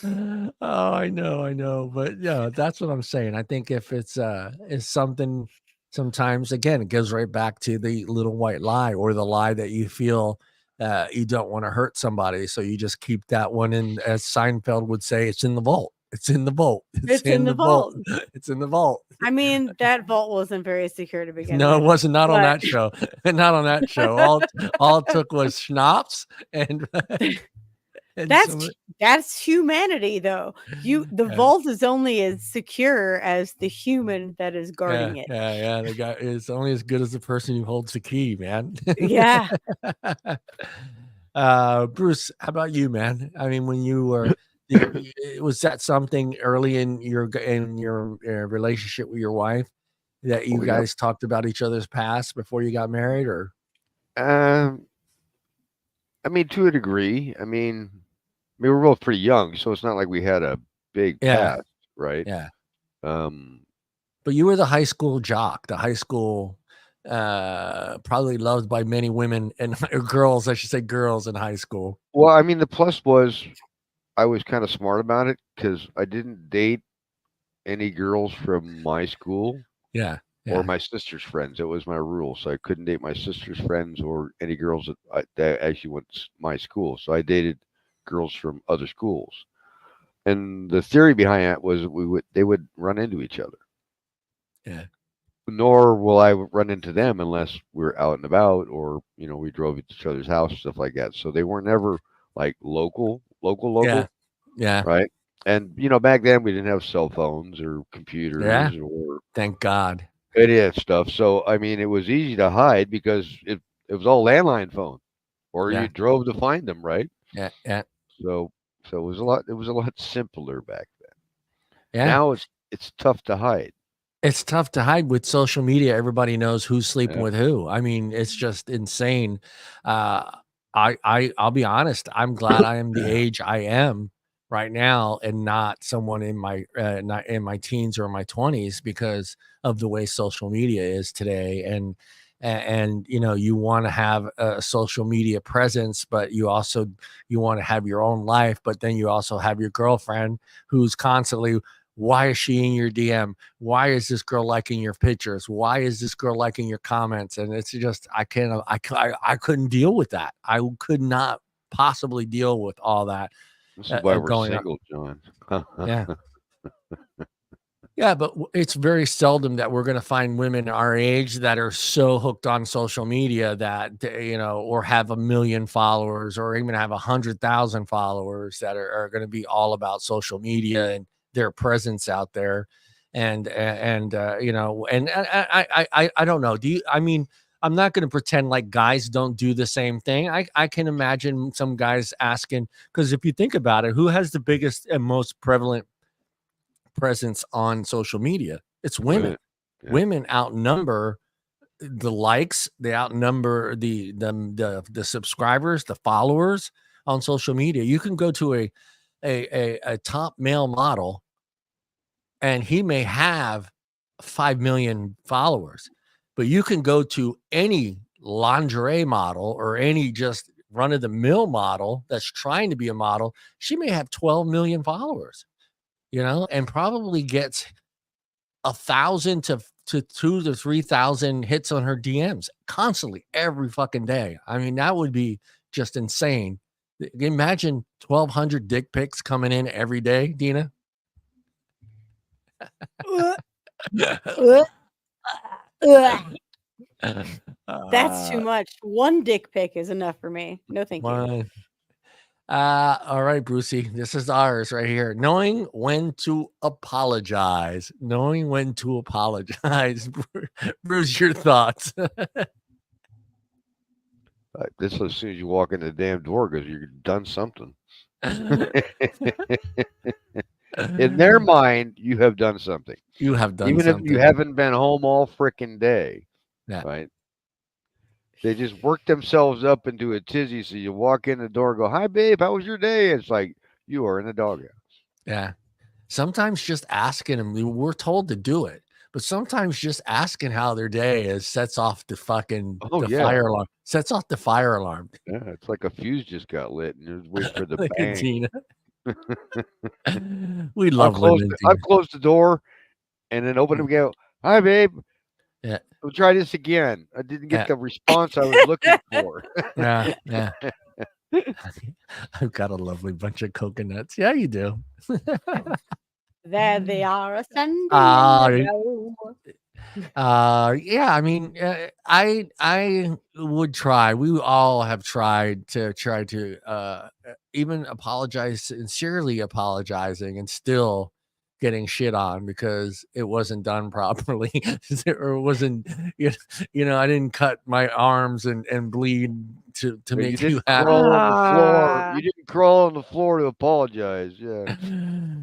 Oh, I know, but yeah, that's what I'm saying. I think if it's something, sometimes again, it goes right back to the little white lie, or the lie that you feel you don't want to hurt somebody, so you just keep that one in. As Seinfeld would say, it's in the vault. It's in the vault. It's in the vault. It's in the vault. I mean, that vault wasn't very secure to begin No, with. it wasn't. Not on but- that show. Not on that show. All it took was schnapps and. That's humanity, though. The vault is only as secure as the human that is guarding it. Yeah. The guy is only as good as the person who holds the key, man. Yeah. Bruce, how about you, man? I mean, when you were, was that something early in your relationship with your wife that you guys talked about each other's past before you got married, or? I mean, to a degree. I mean, we were both pretty young, so it's not like we had a big past, right? Yeah. But you were the high school jock, the high school, probably loved by many women and girls, I should say girls in high school. Well, I mean, the plus was I was kind of smart about it because I didn't date any girls from my school. Yeah. Or my sister's friends. It was my rule. So I couldn't date my sister's friends or any girls that actually went to my school. So I dated girls from other schools. And the theory behind that was they would run into each other. Yeah. Nor will I run into them unless we're out and about, or we drove at each other's house, stuff like that. So they weren't ever like local. Yeah. Right. And back then we didn't have cell phones or computers or thank God. It is stuff. So I mean, it was easy to hide because it was all landline phone. or Yeah. you drove to find them, right? Yeah. Yeah. So it was a lot. It was a lot simpler back then. Yeah. Now it's tough to hide. It's tough to hide with social media. Everybody knows who's sleeping Yeah. with who. I mean, it's just insane. Uh, I'll be honest. I'm glad I am the age I am right now, and not someone in my not in my teens or my 20s, because of the way social media is today. And you know, you want to have a social media presence, but you want to have your own life, but then you also have your girlfriend who's constantly, why is she in your DM? Why is this girl liking your pictures? Why is this girl liking your comments? And it's just, I couldn't deal with that. I could not possibly deal with all that This is why we're going on. single, John. Yeah. Yeah, but it's very seldom that we're going to find women our age that are so hooked on social media that you know, or have 1 million followers, or even have 100,000 followers, that are going to be all about social media and their presence out there. And you know, and I don't know. Do you? I mean, I'm not going to pretend like guys don't do the same thing. I can imagine some guys asking, because if you think about it, who has the biggest and most prevalent presence on social media? It's women. Women. Yeah. Women outnumber the likes, they outnumber the subscribers, the followers on social media. You can go to a top male model, and he may have 5 million followers, but you can go to any lingerie model or any just run of the mill model that's trying to be a model. She may have 12 million followers, you know, and probably gets 1,000 to 2 to 3,000 hits on her DMs constantly every fucking day. I mean, that would be just insane. Imagine 1,200 dick pics coming in every day, Deana. Uh, uh, uh. That's too Uh, much. One dick pic is enough for me. No, thank you. one. All right, Brucey, this is ours right here. Knowing when to apologize. Knowing when to apologize. Bruce, your thoughts. This as soon as you walk in the damn door because you've done something. In their mind, you have done something. You have done Even if you something. haven't been home all frickin' day, Yeah. right? They just work themselves up into a tizzy. So you walk in the door and go, "Hi, babe, how was your day?" It's like you are in the doghouse. Yeah. Sometimes just asking them, we're told to do it, but sometimes just asking how their day is sets off the fucking Oh the yeah, fire alarm. Sets off the fire alarm. yeah. It's like a fuse just got lit, and you're waiting for the Look at bang. Tina. We love women, I've Tina. closed the door and then open it and go, "Hi, babe. Yeah. We'll try this again." I didn't get Yeah. the response I was looking for. Yeah. Yeah. I've got a lovely bunch of coconuts. Yeah, you do. There they are, standing Uh, in the row. yeah, I mean, I would try. We all have tried to even apologize, sincerely apologizing, and still getting shit on because it wasn't done properly, or it wasn't, you know, I didn't cut my arms and bleed to You make you didn't happy. crawl on the floor. Ah. You didn't crawl on the floor to apologize. Yeah.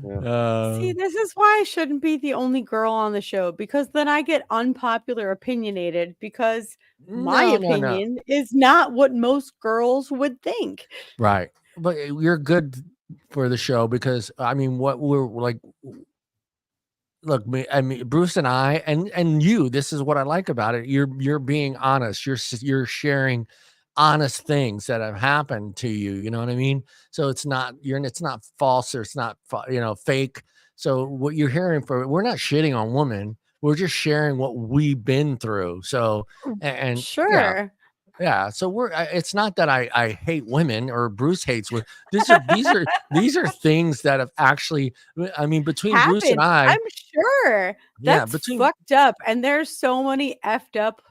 Yeah. See, this is why I shouldn't be the only girl on the show, because then I get unpopular opinionated, because my No, no, no. opinion is not what most girls would think. Right. But you're good for the show, because I mean, what we're like, look, I mean, Bruce and I, and you, this is what I like about it. You're being honest. You're sharing honest things that have happened to you. You know what I mean? So it's not it's not false, or it's not fake. So what you're hearing we're not shitting on women. We're just sharing what we've been through. So and yeah. Sure. Yeah, so it's not that I hate women, or Bruce hates women. These are things that have actually, I mean, between Bruce and Happened. I, I'm sure. yeah, That's between fucked up. And there's so many effed up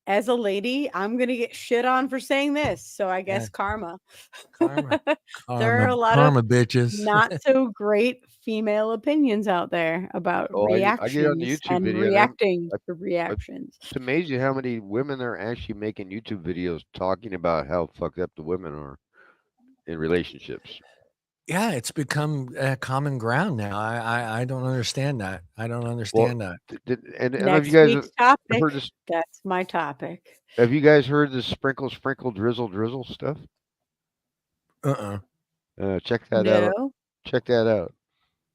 as a lady, I'm gonna get shit on for saying this. So I Yeah. guess karma. Karma. There are a lot Karma, of bitches. not so great female opinions out there about Oh, I get on the reactions YouTube and video, and reacting I, to reactions. it's amazing how many women are actually making YouTube videos talking about how fucked up the women are in relationships. Yeah, it's become common ground now. I don't understand that. I don't Well, understand that. and I don't know if you Next guys week's have heard topic. this. That's my topic. Have you guys heard this sprinkle, sprinkle, drizzle, drizzle stuff? Uh-uh. Check that out. No. Check that out.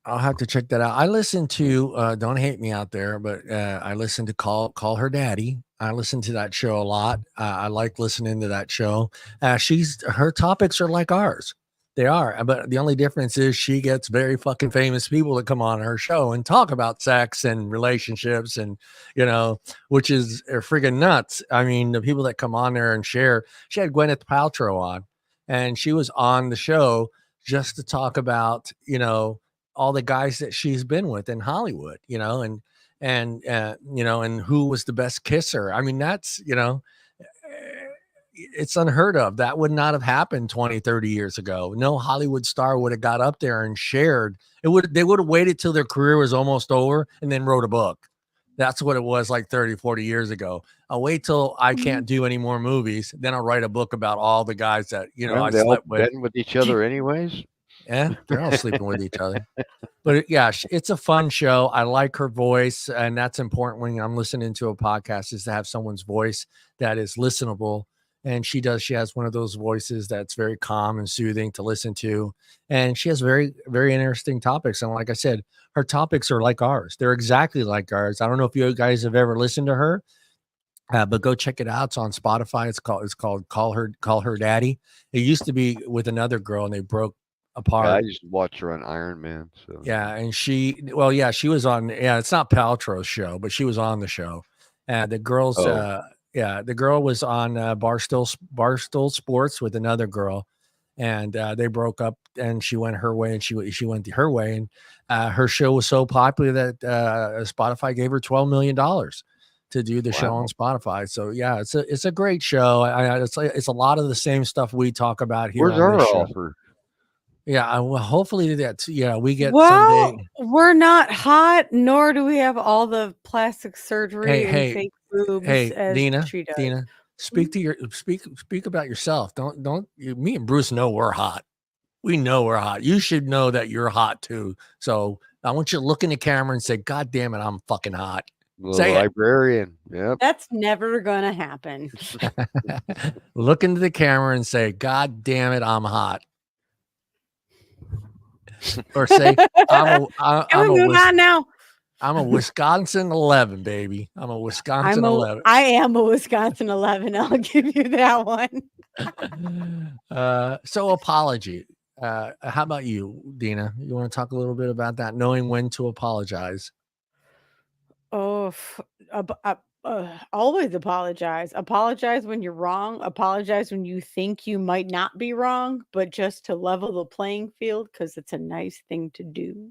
I'll have to check that out. I listen to don't hate me out there, but I listen to Call Her Daddy. I listen to that show a lot. I like listening to that show. Her topics are like ours. They are, but the only difference is she gets very fucking famous people to come on her show and talk about sex and relationships, and which is friggin' nuts. I mean, the people that come on there and share. She had Gwyneth Paltrow on, and she was on the show just to talk about all the guys that she's been with in Hollywood, and who was the best kisser. I mean, that's, it's unheard of. That would not have happened 20, 30 years ago. No Hollywood star would have got up there and shared. They would have waited till their career was almost over and then wrote a book. That's what it was like 30, 40 years ago. I'll wait till I can't do any more movies. Then I'll write a book about all the guys that, I They all slept with. betting with each other anyways. Yeah, they're all sleeping with each other. But yeah, it's a fun show. I like her voice, and that's important when I'm listening to a podcast, is to have someone's voice that is listenable. And she has one of those voices that's very calm and soothing to listen to. And she has very, very interesting topics. And like I said, her topics are like ours. They're exactly like ours. I don't know if you guys have ever listened to her, but go check it out. It's on Spotify. It's called Call Her Daddy. It used to be with another girl, and they broke apart. Yeah, I used to watch her on Iron Man. So Yeah, and she was on. Yeah, it's not Paltrow's show, but she was on the show. The girls, the girl was on Barstool Sports with another girl, and they broke up. And she went her way, and she went her way, and her show was so popular that Spotify gave her $12 million to do the show on Spotify. So yeah, it's a great show. It's a lot of the same stuff we talk about here. Where's on our this show. offer? Yeah, well, hopefully we get Well, someday. we're not hot, nor do we have all the plastic surgery and fake boobs as Deana, she does. Deana, speak about yourself. Me and Bruce know we're hot. We know we're hot. You should know that you're hot too. So I want you to look in the camera and say, "God damn it, I'm fucking hot." Say librarian. Yep. That's never gonna happen. Look into the camera and say, "God damn it, I'm hot." Or say, Can we move on now? I'm a Wisconsin 11, baby. I'm a Wisconsin 11. I am a Wisconsin 11. I'll give you that one. So apology. How about you, Deana? You want to talk a little bit about that? Knowing when to apologize. Oh, always apologize. Apologize when you're wrong. Apologize when you think you might not be wrong, but just to level the playing field, because it's a nice thing to do.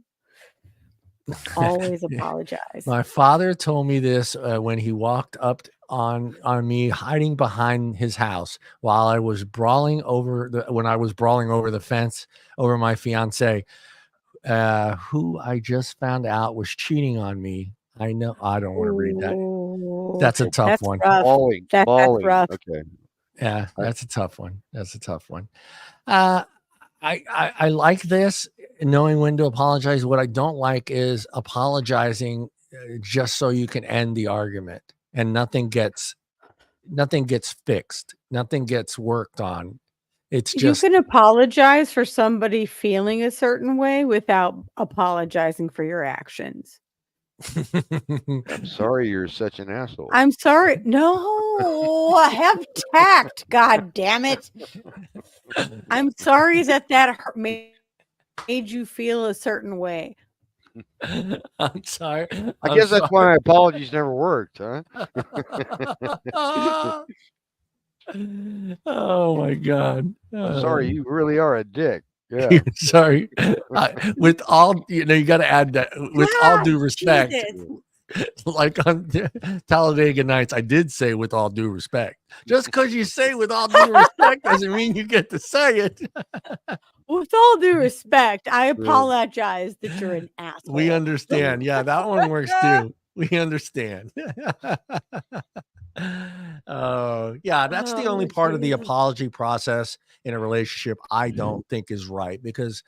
Always apologize. My father told me this when he walked up on me hiding behind his house while I was brawling over the fence over my fiance, who I just found out was cheating on me. I know I don't want to read that. That's a tough one. Rough. Bawling. That's rough. Okay. Yeah, that's a tough one. I like this, knowing when to apologize. What I don't like is apologizing just so you can end the argument, and nothing gets fixed. Nothing gets worked on. It's just, you can apologize for somebody feeling a certain way without apologizing for your actions. I'm sorry you're such an asshole. I'm sorry. No, have tact. God damn it. I'm sorry that made you feel a certain way. I'm sorry. I guess that's why my apologies never worked, huh? Oh my God. I'm sorry, you really are a dick. Yeah. Sorry. With all, you got to add that with all due respect. Jesus. Like on Talladega Nights, I did say with all due respect. Just because you say with all due respect doesn't mean you get to say it. With all due respect, I apologize that you're an asshole. We understand. Yeah, that one works too. We understand. Yeah, that's the only part of the apology process in a relationship I don't think is right, because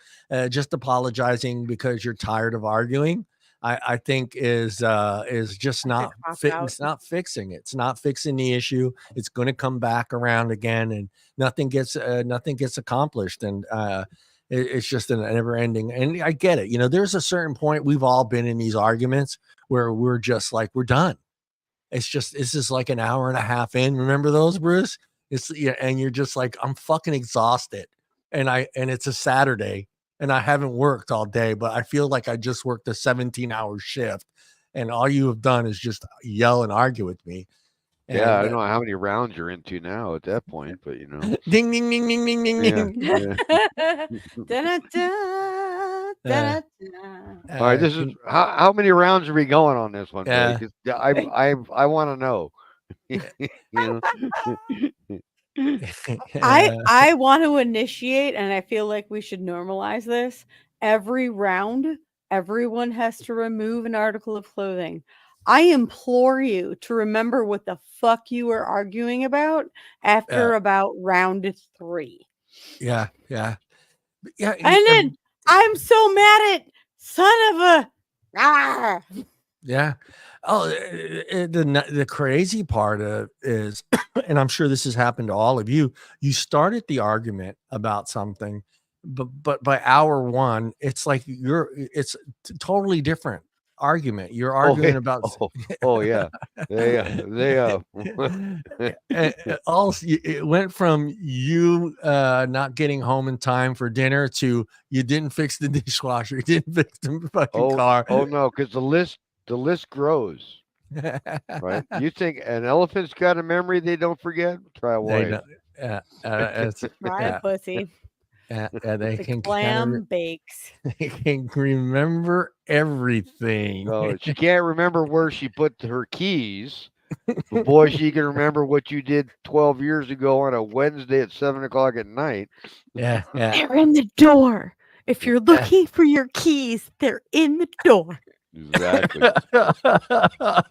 just apologizing because you're tired of arguing, I think is just not fitting. It's not fixing it. It's not fixing the issue. It's going to come back around again, and nothing gets accomplished. And it's just a never ending. And I get it. There's a certain point, we've all been in these arguments where we're just like, we're done. It's just like an hour and a half in. Remember those, Bruce? And you're just like, I'm fucking exhausted. And it's a Saturday and I haven't worked all day, but I feel like I just worked a 17-hour shift. And all you have done is just yell and argue with me. Yeah, I don't know how many rounds you're into now at that point, but ding, ding, ding, ding, ding, ding, ding. All right, this is how many rounds are we going on this one? Yeah. I want to know. I want to initiate, and I feel like we should normalize this. Every round, everyone has to remove an article of clothing. I implore you to remember what the fuck you were arguing about after about round 3. Yeah. And then I'm so mad at son of a. Yeah. Oh, the crazy part is, and I'm sure this has happened to all of you. You started the argument about something, but by hour 1, it's like it's totally different argument. You're arguing about. Yeah. They it went from you not getting home in time for dinner to you didn't fix the dishwasher, you didn't fix the fucking car. Oh no, because the list grows. Right? You think an elephant's got a memory they don't forget? Try a wife. Try a pussy. They can clam bakes. They can remember everything. Oh, she can't remember where she put her keys. But boy, she can remember what you did 12 years ago on a Wednesday at 7:00 at night. Yeah. They're in the door. If you're looking for your keys, they're in the door. Exactly.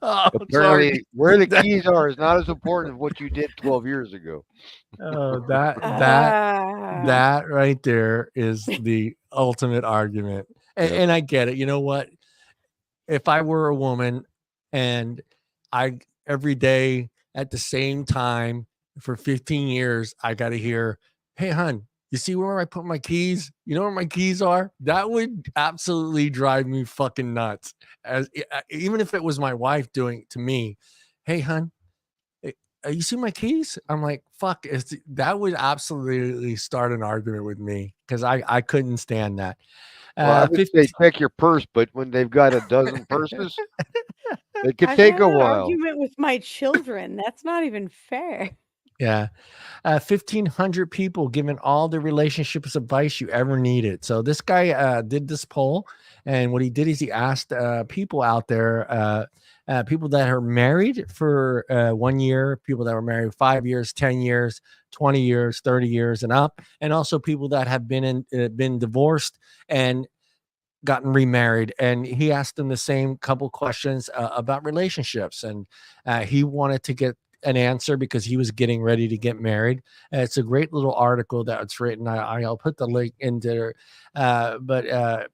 Apparently, where the keys are is not as important as what you did 12 years ago. Oh, that right there is the ultimate argument. And I get it. You know what? If I were a woman and every day at the same time for 15 years, I got to hear, hey, hun, you see where I put my keys? You know where my keys are? That would absolutely drive me fucking nuts. Even if it was my wife doing it to me. Hey, hun, you see my keys? I'm like, fuck. That would absolutely start an argument with me because I couldn't stand that. Well, I would say check your purse, but when they've got a dozen purses, it could take a while. Argument with my children. That's not even fair. Yeah. 1,500 people given all the relationships advice you ever needed. So this guy did this poll, and what he did is he asked people out there, people that are married for 1 year, people that were married 5 years, 10 years, 20 years, 30 years and up, and also people that have been divorced and gotten remarried. And he asked them the same couple questions about relationships, and he wanted to get an answer because he was getting ready to get married. It's a great little article that's written. I'll put the link in there, but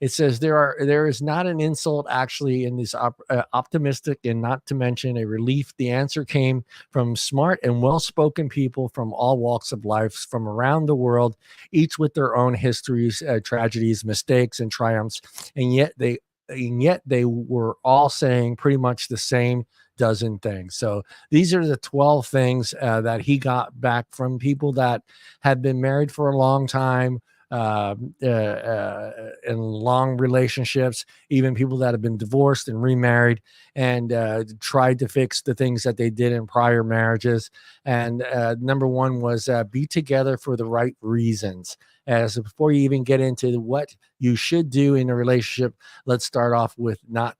it says there is not an insult actually in this optimistic, and not to mention a relief. The answer came from smart and well-spoken people from all walks of life from around the world, each with their own histories, tragedies, mistakes, and triumphs, and yet they were all saying pretty much the same dozen things. So these are the 12 things that he got back from people that had been married for a long time, in long relationships, even people that have been divorced and remarried, and tried to fix the things that they did in prior marriages. And number 1 was be together for the right reasons. as before you even get into what you should do in a relationship, let's start off with not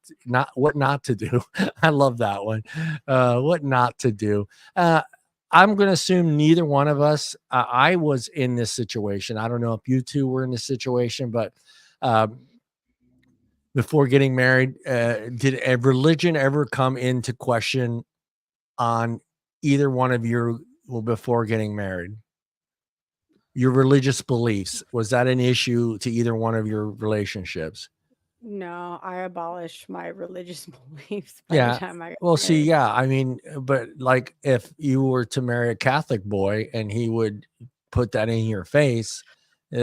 what not to do. I love that one. What not to do. I'm going to assume neither one of us. I was in this situation. I don't know if you two were in this situation, but um, before getting married, did a religion ever come into question on either one of you before getting married? Your religious beliefs, was that an issue to either one of your relationships? No, I abolished my religious beliefs by the Yeah. time I got Well, see, married. yeah, I mean, but like if you were to marry a Catholic boy and he would put that in your face,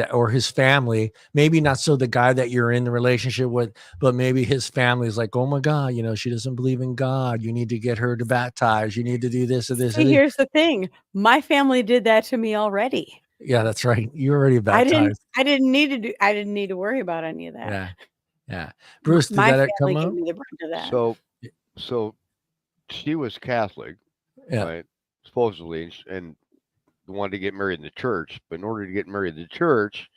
or his family, maybe not so the guy that you're in the relationship with, but maybe his family is like, oh my God, she doesn't believe in God. You need to get her to baptize. You need to do this or this. See, here's the thing. My family did that to me already. Yeah, that's right. You're already baptized. I didn't need to worry about any of that. Yeah. Yeah. Bruce, did My that come family gave up? me the brunt of that. So she was Catholic, Yeah. right? Supposedly, and wanted to get married in the church. But in order to get married in the church,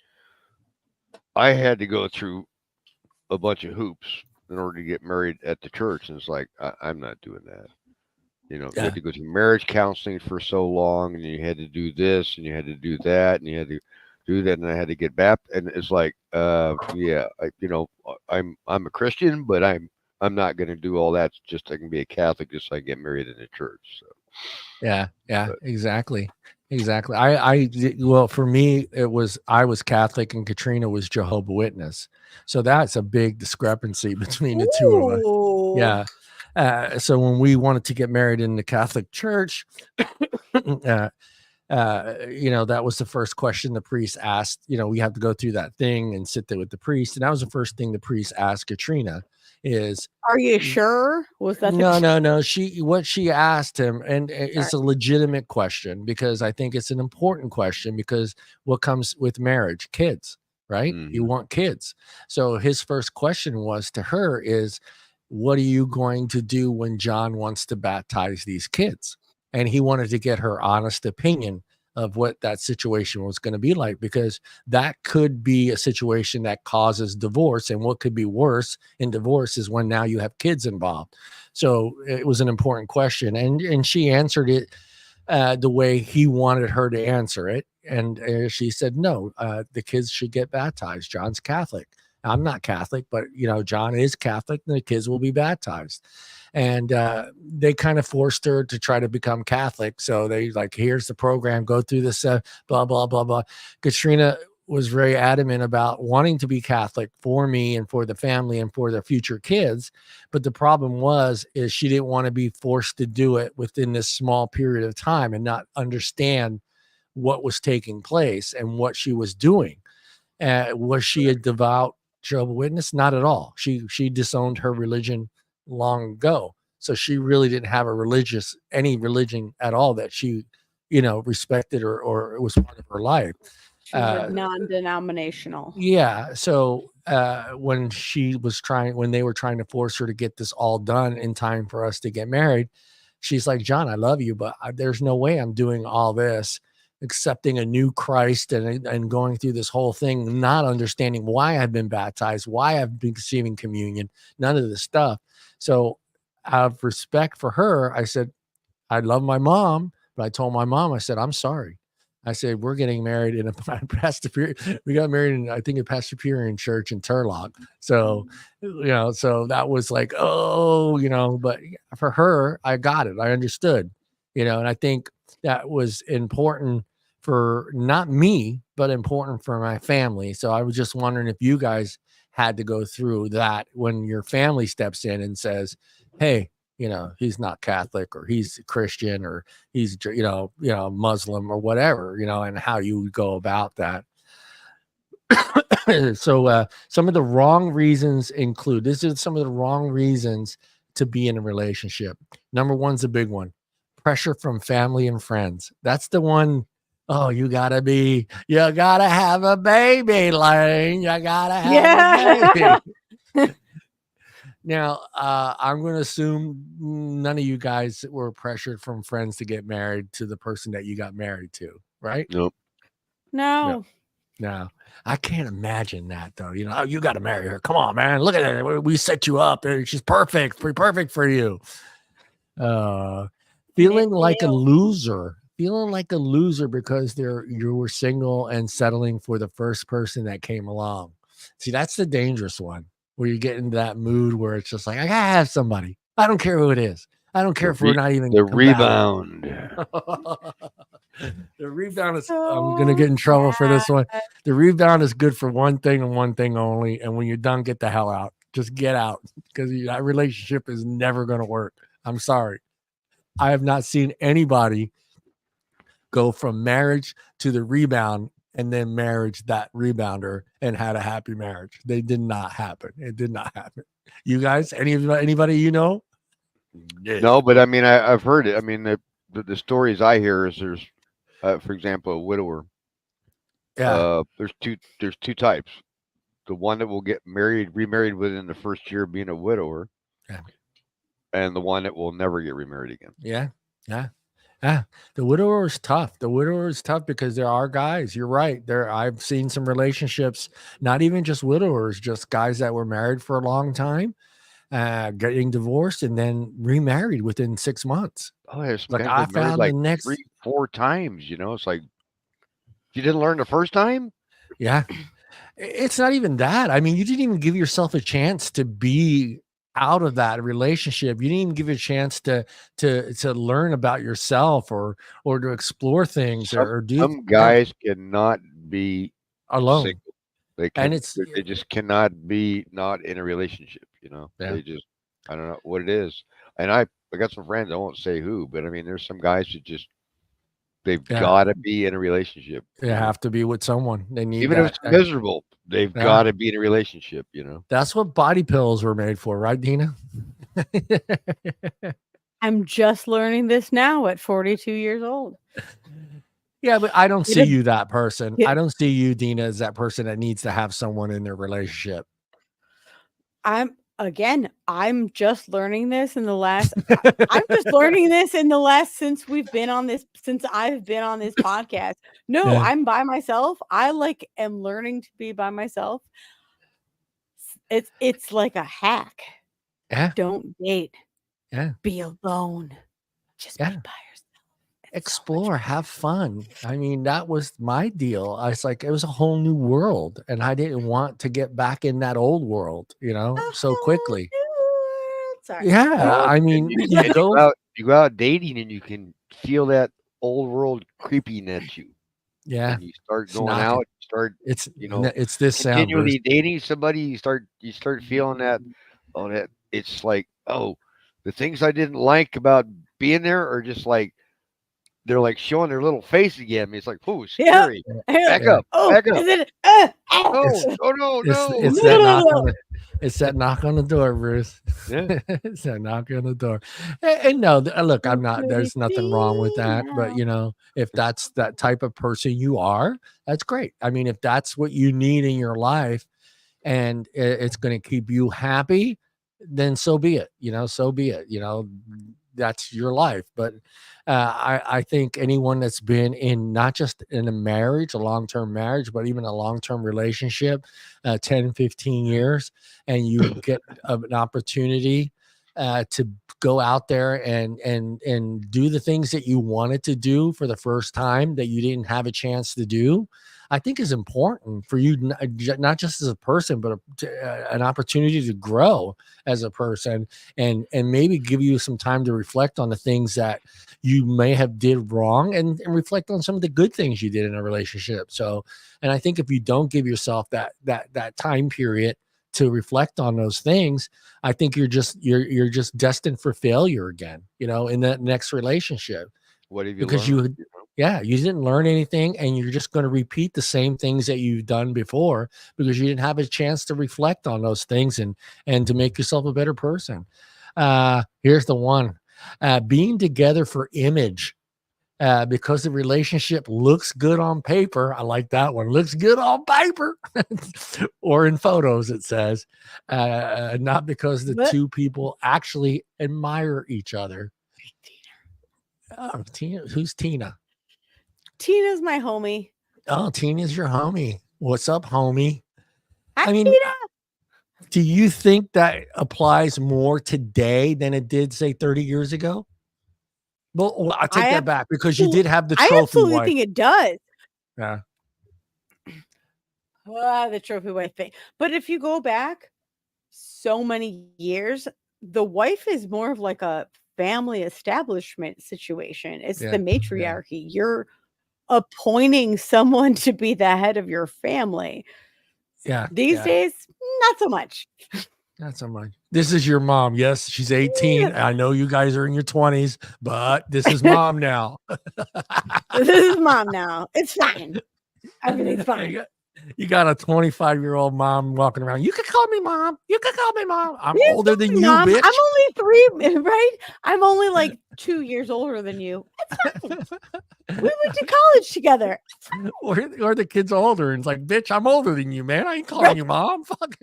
I had to go through a bunch of hoops in order to get married at the church. And it's like, I'm not doing that. You Yeah. had to go through marriage counseling for so long, and you had to do this, and you had to do that, and you had to do that, and I had to get baptized. And it's like, yeah, I'm a Christian, but I'm not going to do all that. Just I can be a Catholic, just so I get married in the church. So. Yeah, But exactly. Well, for me, I was Catholic and Katrina was Jehovah Witness. So that's a big discrepancy between the two of us. Ooh. Yeah. So when we wanted to get married in the Catholic Church, that was the first question the priest asked. We have to go through that thing and sit there with the priest. And that was the first thing the priest asked Katrina is, Are you sure? Was that no, the no. What she asked him, and it's a legitimate question because I think it's an important question because what comes with marriage? Kids, right? You want kids. So his first question was to her is, what are you going to do when John wants to baptize these kids? And he wanted to get her honest opinion of what that situation was going to be like, because that could be a situation that causes divorce. And what could be worse in divorce is when now you have kids involved. So it was an important question. And she answered it the way he wanted her to answer it. And she said, no, the kids should get baptized. John's Catholic. I'm not Catholic, but John is Catholic and the kids will be baptized. And they kind of forced her to try to become Catholic. So they like, here's the program, go through this, blah, blah, blah, blah. Katrina was very adamant about wanting to be Catholic for me and for the family and for their future kids. But the problem is she didn't want to be forced to do it within this small period of time and not understand what was taking place and what she was doing. Was she a devout Jehovah's Witness? Not at all. She disowned her religion long ago. So she really didn't have any religion at all that she, respected or it was part of her life. She was like non-denominational. Yeah. So when they were trying to force her to get this all done in time for us to get married, she's like, John, I love you, but there's no way I'm doing all this, accepting a new Christ and going through this whole thing, not understanding why I've been baptized, why I've been receiving communion, none of this stuff. So out of respect for her, I said, I love my mom, but I told my mom, I said, I'm sorry. I said, we're getting married in a we got married in, I think, a Presbyterian church in Turlock. So, so that was like, but for her, I got it. I understood, and I think that was important for not me, but important for my family. So I was just wondering if you guys had to go through that when your family steps in and says, hey, he's not Catholic or he's Christian or he's, Muslim or whatever, and how you would go about that. So some of the wrong reasons include, this is some of the wrong reasons to be in a relationship. Number one's a big one. Pressure from family and friends. That's the one. Oh, you gotta have a baby, Lane. You gotta have a baby. Now, I'm going to assume none of you guys were pressured from friends to get married to the person that you got married to, right? Nope. No. No, I can't imagine that though. You know, oh, you got to marry her. Come on, man. Look at it. We set you up. She's perfect. Perfect for you. Uh, feeling like a Nail. loser. Feeling like a loser because you were single and settling for the first person that came along. See, that's the dangerous one where you get into that mood where it's just like, I gotta have somebody. I don't care who it is. I don't care if we're not even The compatible. rebound. The rebound is, I'm gonna So get in trouble for this one. sad. The rebound is good for one thing and one thing only. And when you're done, get the hell out. Just get out because that relationship is never gonna work. I'm sorry. I have not seen anybody go from marriage to the rebound and then marriage that rebounder and had a happy marriage. They did not happen. It did not happen. You guys, anybody you know? Yeah. No, but I mean, I've heard it. I mean, the stories I hear is there's, for example, a widower. Yeah. There's two types. The one that will get remarried within the first year of being a widower, Yeah. and the one that will never get remarried again. Yeah. Yeah. Yeah, the widower is tough. The widower is tough because there are guys. You're right. I've seen some relationships, not even just widowers, just guys that were married for a long time, getting divorced and then remarried within 6 months. Oh, there's some Like guys I been married found the like next, 3, 4 times. It's like you didn't learn the first time. yeah. It's not even that. I mean, you didn't even give yourself a chance to be out of that relationship. You didn't even give a chance to learn about yourself or to explore things or do Some guys cannot be alone. single. They And can. it's They just cannot be not in a relationship. yeah. They just. I don't know what it is. And I got some friends. I won't say who, but I mean, there's some guys that just they've Yeah. got to be in a relationship. They have to be with someone. They need Even if that. it's miserable, they've Yeah. got to be in a relationship. That's what body pills were made for, right, Deana? I'm just learning this now at 42 years old. Yeah, but I don't Get see a- you that person. get- I don't see you, Deana, as that person that needs to have someone in their relationship. I'm just learning this in the last I'm just learning this in the last since I've been on this podcast. No, Yeah. I'm by myself. I am learning to be by myself. It's like a hack. Yeah. Don't date. Yeah. Be alone. Just be Yeah. by yourself. It's so much Explore, better. have fun. I mean, that was my deal. I was like, it was a whole new world, and I didn't want to get back in that old world, A so whole quickly. new world. Sorry. Yeah, Well, I and mean, you, you and go. you go out dating, and you can feel that old world creeping at you. Yeah, And you start it's going knocking. out, you start It's this sound, Bruce. continually dating somebody. You start feeling that. Oh, that it's like, oh, the things I didn't like about being there are just like they're like showing their little face again. I mean, it's like, oh, Yeah. scary. Back Yeah. up, Oh, back up. is it? No, no, It's no. that knock on the it's that knock on the door, Bruce. Yeah. It's that knock on the door. And no, look, I'm not. There's nothing wrong with that. But if that's that type of person you are, that's great. I mean, if that's what you need in your life, and it's going to keep you happy, then so be it. So be it. That's your life. But I think anyone that's been in not just in a marriage, a long-term marriage, but even a long-term relationship, 10, 15 years, and you get an opportunity to go out there and do the things that you wanted to do for the first time that you didn't have a chance to do, I think is important for you, not just as a person, but an opportunity to grow as a person and maybe give you some time to reflect on the things that you may have did wrong and reflect on some of the good things you did in a relationship. So, and I think if you don't give yourself that time period to reflect on those things, I think you're just destined for failure again, in that next relationship. What have you Because learned? you didn't learn anything, and you're just going to repeat the same things that you've done before because you didn't have a chance to reflect on those things and to make yourself a better person. Here's the one, being together for image. Because the relationship looks good on paper. I like that one. Looks good on paper or in photos, it says, not because the What? two people actually admire each other. Tina. Who's Tina? Tina's my homie. Oh, Tina's your homie. What's up, homie? Hi, I mean, Tina. do you think that applies more today than it did, say, 30 years ago? Well, I take that back because you did have the I trophy absolutely wife. think it does. Yeah. The trophy wife thing. But if you go back so many years, the wife is more of like a family establishment situation. It's the Yeah. matriarchy. You're appointing someone to be the head of your family. Yeah. These days, not so much. Not so much. This is your mom. Yes, she's 18. I know you guys are in your 20s, but this is mom now. This is mom now. It's fine. Everything's fine. You got a 25-year-old mom walking around. You can call me mom. You can call me mom. I'm You older than you, Mom, bitch. I'm only 3, right? I'm only like 2 years older than you. It's fine. We went to college together. Or the kid's older and it's like, bitch, I'm older than you, man. I ain't calling you mom. Fuck.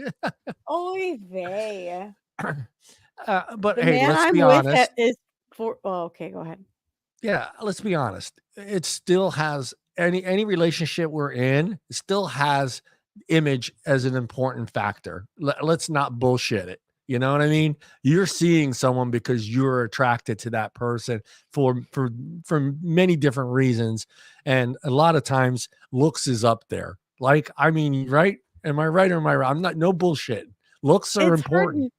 Oy vey. But The hey, man let's I'm be with honest. is for. Oh, okay, go ahead. Yeah, let's be honest. It still has any relationship we're in still has image as an important factor. Let's not bullshit it. You know what I mean? You're seeing someone because you're attracted to that person for many different reasons, and a lot of times looks is up there. Like, I mean, right? Am I right or am I right? I'm not, no bullshit. Looks are It's hard. important.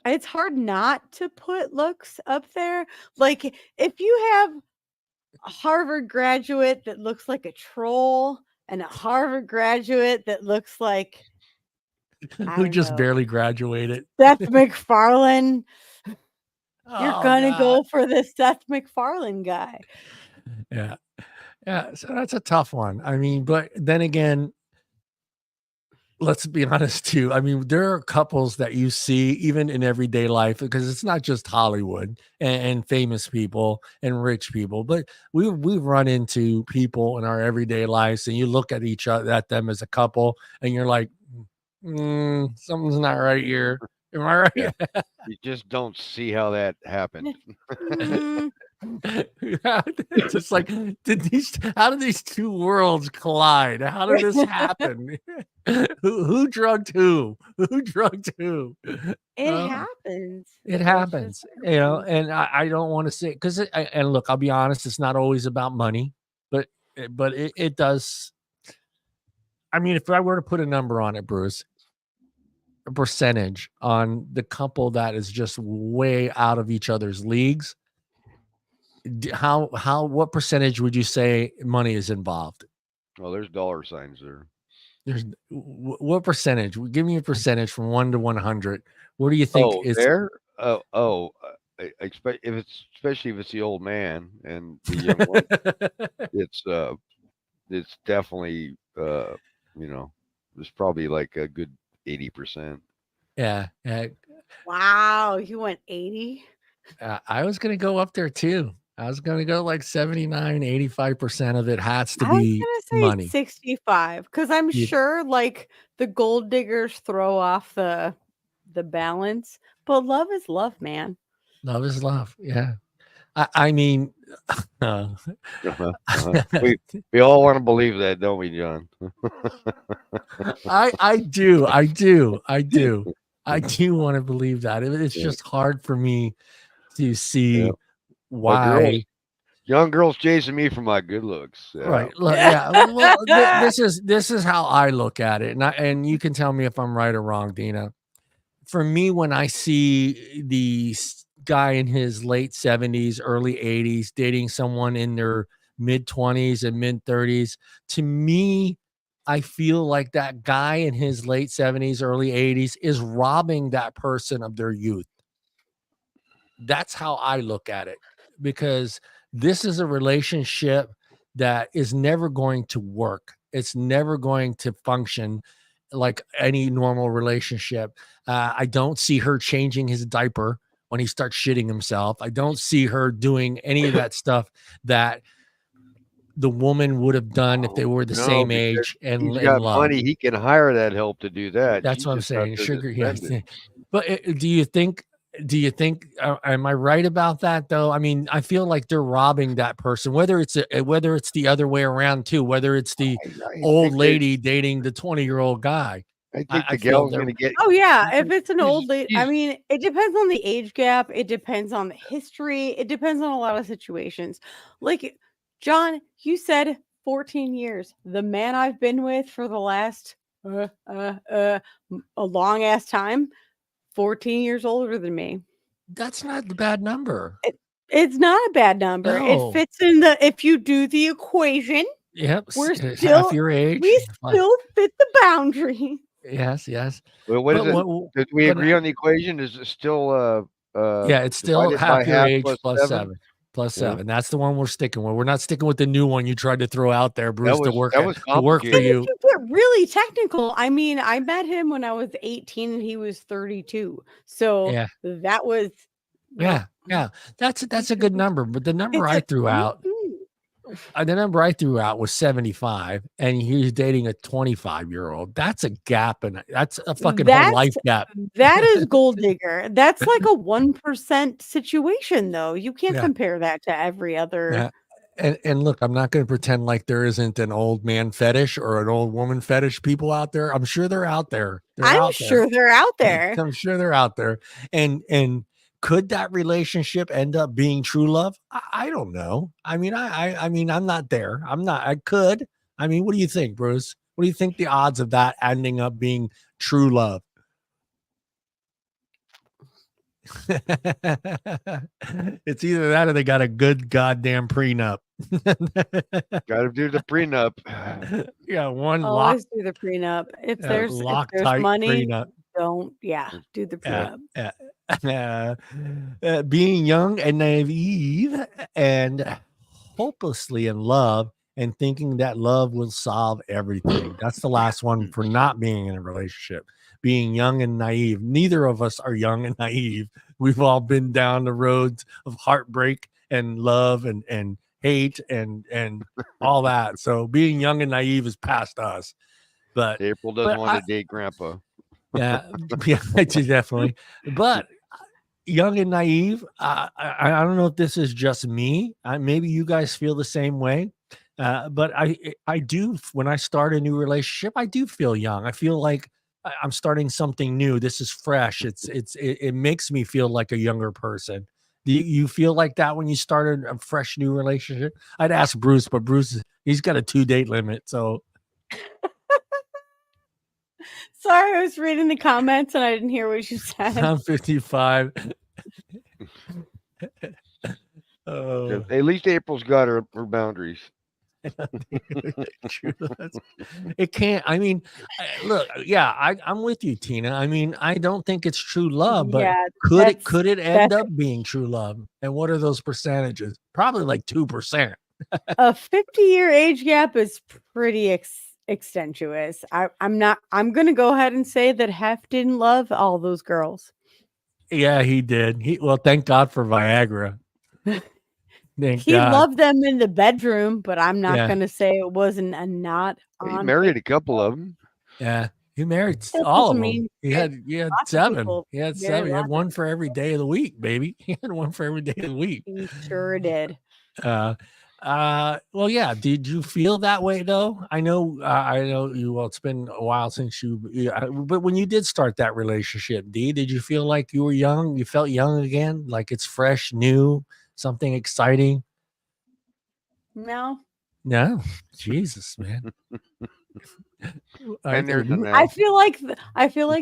It's hard not to put looks up there. Like if you have a Harvard graduate that looks like a troll and a Harvard graduate that looks like Who just barely graduated. Seth MacFarlane. You're Oh gonna God. go for the Seth MacFarlane guy. Yeah. Yeah. So that's a tough one. I mean, but then again, let's be honest too. I mean, there are couples that you see even in everyday life because it's not just Hollywood and famous people and rich people, but we've run into people in our everyday lives, and you look at each other at them as a couple, and you're like, something's not right here. Am I right? Yeah. You just don't see how that happened. It's just like, how did these two worlds collide? How did this happen? Who drugged who? Who drugged who? It happens. It It happens, just you know, happens. and I don't want to say because and look, I'll be honest, it's not always about money, but it does. I mean, if I were to put a number on it, Bruce, a percentage on the couple that is just way out of each other's leagues, what percentage would you say money is involved? Well, there's dollar signs there. There's what percentage? Give me a percentage from 1 to 100. What do you think Oh, is? there? I expect if it's especially if it's the old man and the young one, it's definitely there's probably like a good 80%. Yeah, yeah. Wow, you went 80? I was gonna go up there too. I was gonna go like 79, 85% of it has to I was be gonna say money. 65 because I'm You- sure like the gold diggers throw off the balance, but love is love, man. Love is love. Yeah. I mean, Uh-huh, uh-huh. We all want to believe that, don't we, John? I do. I do. I do. I do want to believe that. It's Yeah, just hard for me to yeah. see But girls, why. young girls chasing me for my good looks. Yeah. Right. Look, yeah. Well, this is how I look at it, and you can tell me if I'm right or wrong, Dina. For me, when I see the guy in his late 70s, early 80s dating someone in their mid 20s and mid 30s, to me, I feel like that guy in his late 70s, early 80s is robbing that person of their youth. That's how I look at it, because this is a relationship that is never going to work. It's never going to function like any normal relationship. I don't see her changing his diaper when he starts shitting himself. I don't see her doing any of that stuff that the woman would have done if they were the No, same because age and he's in got love. money. He can hire that help to do that. That's She's what I'm just out saying. there to Sugar, spend yes. it. But do you think Do you think? Am I right about that though? I mean, I feel like they're robbing that person. Whether it's the other way around too. Whether it's the I old think they, lady dating the 20-year-old guy. I think I the feel gal's they're gonna get. Oh yeah, if She's, it's an old lady, I she's mean, it depends on the age gap. It depends on the history. It depends on a lot of situations. Like John, you said 14 years. The man I've been with for the last a long ass time, 14 years older than me. that's not a bad number. It's not a bad number. It No. fits in if you do the equation, Yep. we're Half still your age. we still fit the boundary. Yes. Yes. well, what is But it? what? Did we But agree on the equation? Is it still yeah, it's still divided by half your half age plus plus 7? 7. Plus Yeah. 7. That's the one we're sticking with. We're not sticking with the new one you tried to throw out there, Bruce, to work that was to work for And complicated. if you. you get really technical, I mean, I met him when I was 18 and he was 32. So Yeah. that was Yeah. Yeah. That's a good number. But the number it's I a threw out, was 75, and he was dating a 25-year-old. That's a gap, and that's a fucking whole life gap. that is gold digger. That's like a 1% situation though. You can't Yeah. compare that to every other. Yeah. And look, I'm not going to pretend like there isn't an old man fetish or an old woman fetish people out there. I'm sure they're out there. I'm sure they're out there. I'm sure they're out there. And could that relationship end up being true love? I don't know. I mean, I mean, I'm not there. I'm not. I could. I mean, what do you think, Bruce? What do you think the odds of that ending up being true love? It's either that or they got a good goddamn prenup. Got to do the prenup. Yeah, one lock, Always do the prenup. If there's Loctite money, prenup. don't do the Yeah, prenup. being young and naive and hopelessly in love and thinking that love will solve everything. That's the last one for not being in a relationship. Being young and naive. Neither of us are young and naive. We've all been down the roads of heartbreak and love and hate and all that. So being young and naive is past us. But April doesn't want to date Grandpa. yeah, definitely. But young and naive. I don't know if this is just me. Maybe you guys feel the same way. But I do. When I start a new relationship, I do feel young. I feel like I'm starting something new. This is fresh. It makes me feel like a younger person. Do you feel like that when you started a fresh new relationship? I'd ask Bruce, but Bruce, he's got a 2-date limit. So Sorry, I was reading the comments and I didn't hear what you said. I'm 55. Oh. At least April's got her boundaries. It can't. I mean, look, yeah, I'm with you, Tina. I mean, I don't think it's true love, but Yeah, could it end up being true love? And what are those percentages? Probably like 2%. a 50-year age gap is pretty extenuous. I'm gonna go ahead and say that Hef didn't love all those girls. Yeah, he did. Well, thank God for Viagra. He loved them in the bedroom, but I'm not Yeah. gonna say it wasn't a not He on. married a couple of them. Yeah, he married That all of doesn't them. mean He had lots of 7. people He had marry 7. He had lots of one for every day of the week, baby. He had one for every day of the week. He sure did. Well, yeah. Did you feel that way though? I know you. Well, it's been a while since but when you did start that relationship, did you feel like you were young? You felt young again, like it's fresh, new, something exciting? No. Jesus, man. And there's a now. I feel like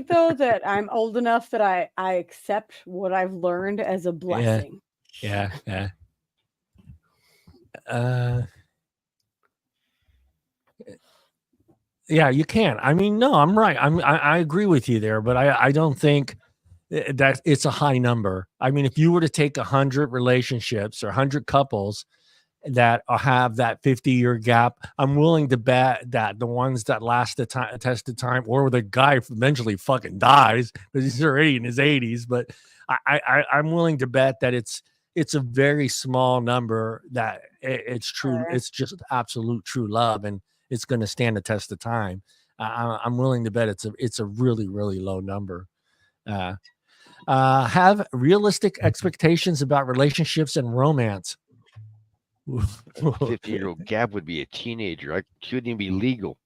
though that I'm old enough that I accept what I've learned as a blessing. Yeah. Yeah, you can. I mean, no, I'm right. I agree with you there, but I don't think that it's a high number. I mean, if you were to take 100 relationships or 100 couples that have that 50-year gap, I'm willing to bet that the ones that last the test of time, or the guy eventually fucking dies because he's already in his 80s, but I'm willing to bet that it's a very small number that it's true. Sure. It's just absolute true love, and it's going to stand the test of time. I'm willing to bet it's a really, really low number. Have realistic expectations about relationships and romance. A 15-year-old gap would be a teenager. I shouldn't even be legal.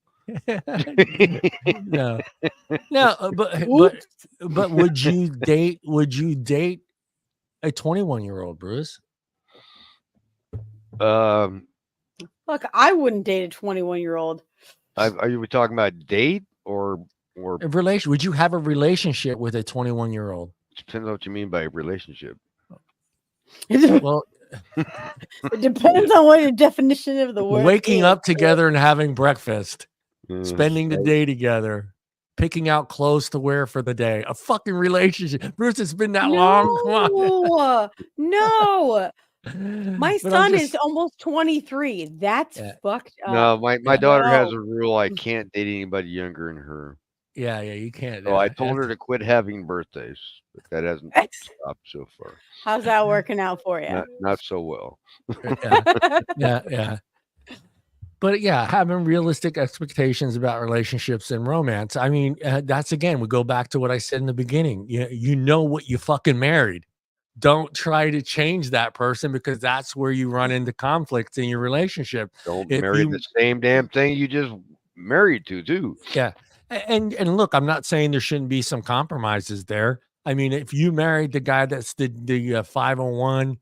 No, but Oops. would you date? Would you date a 21-year-old, Bruce? Um, Look, I wouldn't date a 21-year-old. are you talking about date or A relation? Would you have a relationship with a 21-year-old? depends on what you mean by relationship? Well, It depends on what your definition of the word waking is. up together and having breakfast, Mm, spending the day together, picking out clothes to wear for the day. A fucking relationship. Bruce, it's been that long. Come on. No. My But I'm son just- is almost 23. That's Yeah. fucked up. No, my Yeah. daughter has No. a rule. I can't date anybody younger than her. Yeah, you can't. So I told her to quit having birthdays, but that hasn't stopped so far. How's that working out for you? Not so well. Yeah. But yeah, having realistic expectations about relationships and romance. I mean, that's again, we go back to what I said in the beginning. You know what you fucking married. Don't try to change that person because that's where you run into conflicts in your relationship. Don't If marry you- the same damn thing you just married to, too. Yeah. And look, I'm not saying there shouldn't be some compromises there. I mean, if you married the guy that's the 501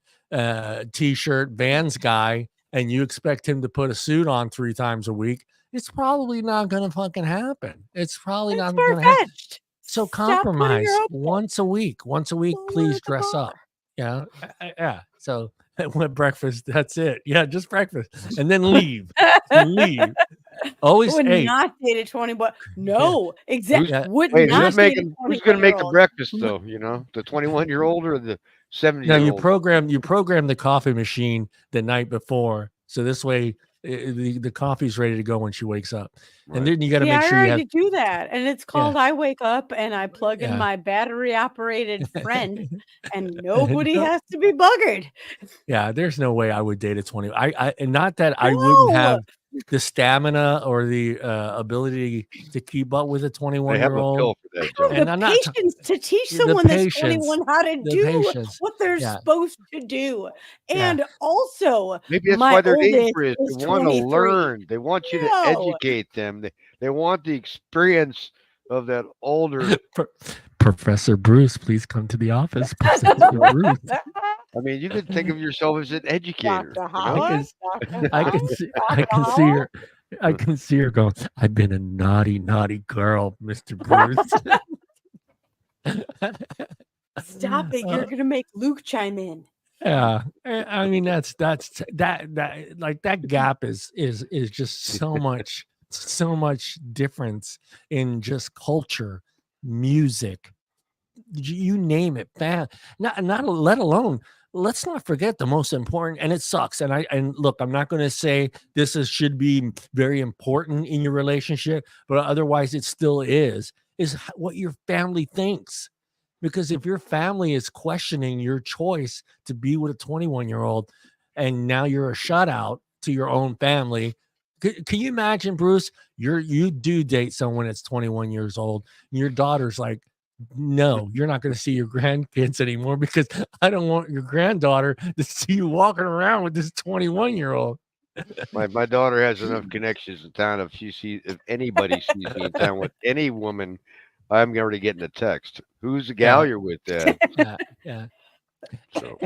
t-shirt Vans guy and you expect him to put a suit on 3 times a week, it's probably not going to fucking happen. It's probably not going to happen. far-fetched. So Stop putting compromise your hopes once a week, Lower please the dress bar. up. Yeah. Yeah. So with breakfast, that's it. Yeah. Just breakfast and then leave. Leave. Always Would hey, not date a 20, but no, exactly. Yeah. Would Wait, not who's date a going to make the 21-year-old. breakfast, though? You know, the 21-year-old or the No, 70-year-old? you program the coffee machine the night before, so this way the coffee's ready to go when she wakes up, Right. and then you got to See, make I sure you have. already do that, and it's called I wake up and I plug in Yeah. my battery-operated friend, and No. nobody has to be buggered. Yeah, there's no way I would date a 20. I and not that I wouldn't No. have the stamina or the ability to keep up with a They have a 21-year-old. pill for that, I Joe. have And the I'm not ta- patience to teach the someone that's patience, 21 how to the do patience. what they're Yeah. supposed to do. Yeah. And also, Maybe that's my why they're dating oldest for it. is They want to 23. learn. They want you to No. educate them. They want the experience of that older. Professor Bruce, please come to the office. Professor Bruce. I mean, you could think of yourself as an educator. Dr. You know? Hollis, Dr. I can Hollis, see Dr. Hollis. I can see her going, I've been a naughty girl, Mr. Bruce. Stop it. You're going to make Luke chime in. Yeah. I mean, that like that gap is just so much difference in just culture, music, you name it, not let alone, let's not forget the most important, and it sucks. And look, I'm not going to say should be very important in your relationship, but otherwise it still is what your family thinks. Because if your family is questioning your choice to be with a 21-year-old and now you're a shutout to your own family, can you imagine, Bruce, you do date someone that's 21 years old and your daughter's like, no, you're not going to see your grandkids anymore because I don't want your granddaughter to see you walking around with this 21-year-old. My daughter has enough connections in town. If anybody sees me in town with any woman, I'm already getting a text. Who's the gal you're with, Dad? Yeah. So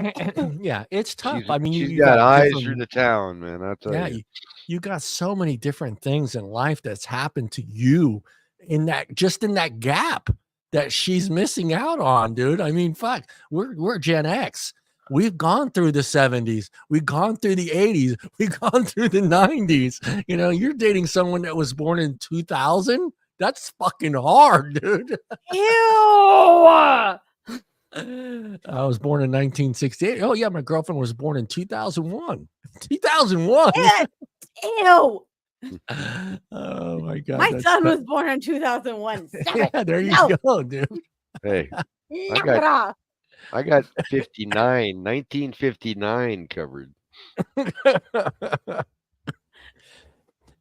Yeah, it's tough. she's, I mean, she's you got eyes different- through the town, man. I'll tell yeah, you. you got so many different things in life that's happened to you in that gap that she's missing out on, dude. I mean, fuck, we're Gen X. We've gone through the 70s. We've gone through the 80s. We've gone through the 90s. You know, you're dating someone that was born in 2000. That's fucking hard, dude. Ew. I was born in 1968. Oh, yeah, my girlfriend was born in 2001. 2001. Ew. Oh, my God. My son was born in 2001. Yeah, there you go, dude. Hey, Knock it off. I got 1959 covered.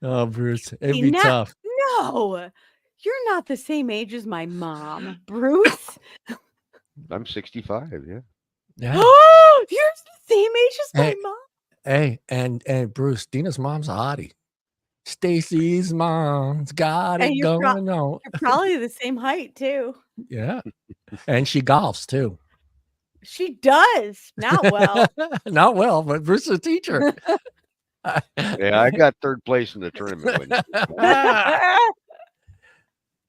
Oh, Bruce, it'd See, be now- tough. No, you're not the same age as my mom, Bruce. I'm 65. Yeah. Yeah. Oh, you're the same age as my Hey, mom. hey, and Bruce, Dina's mom's a hottie. Stacy's mom's got And it going on. you're probably the same height too. Yeah. And she golfs too. She does. Not well. Not well, but Bruce is a teacher. Yeah, I got third place in the tournament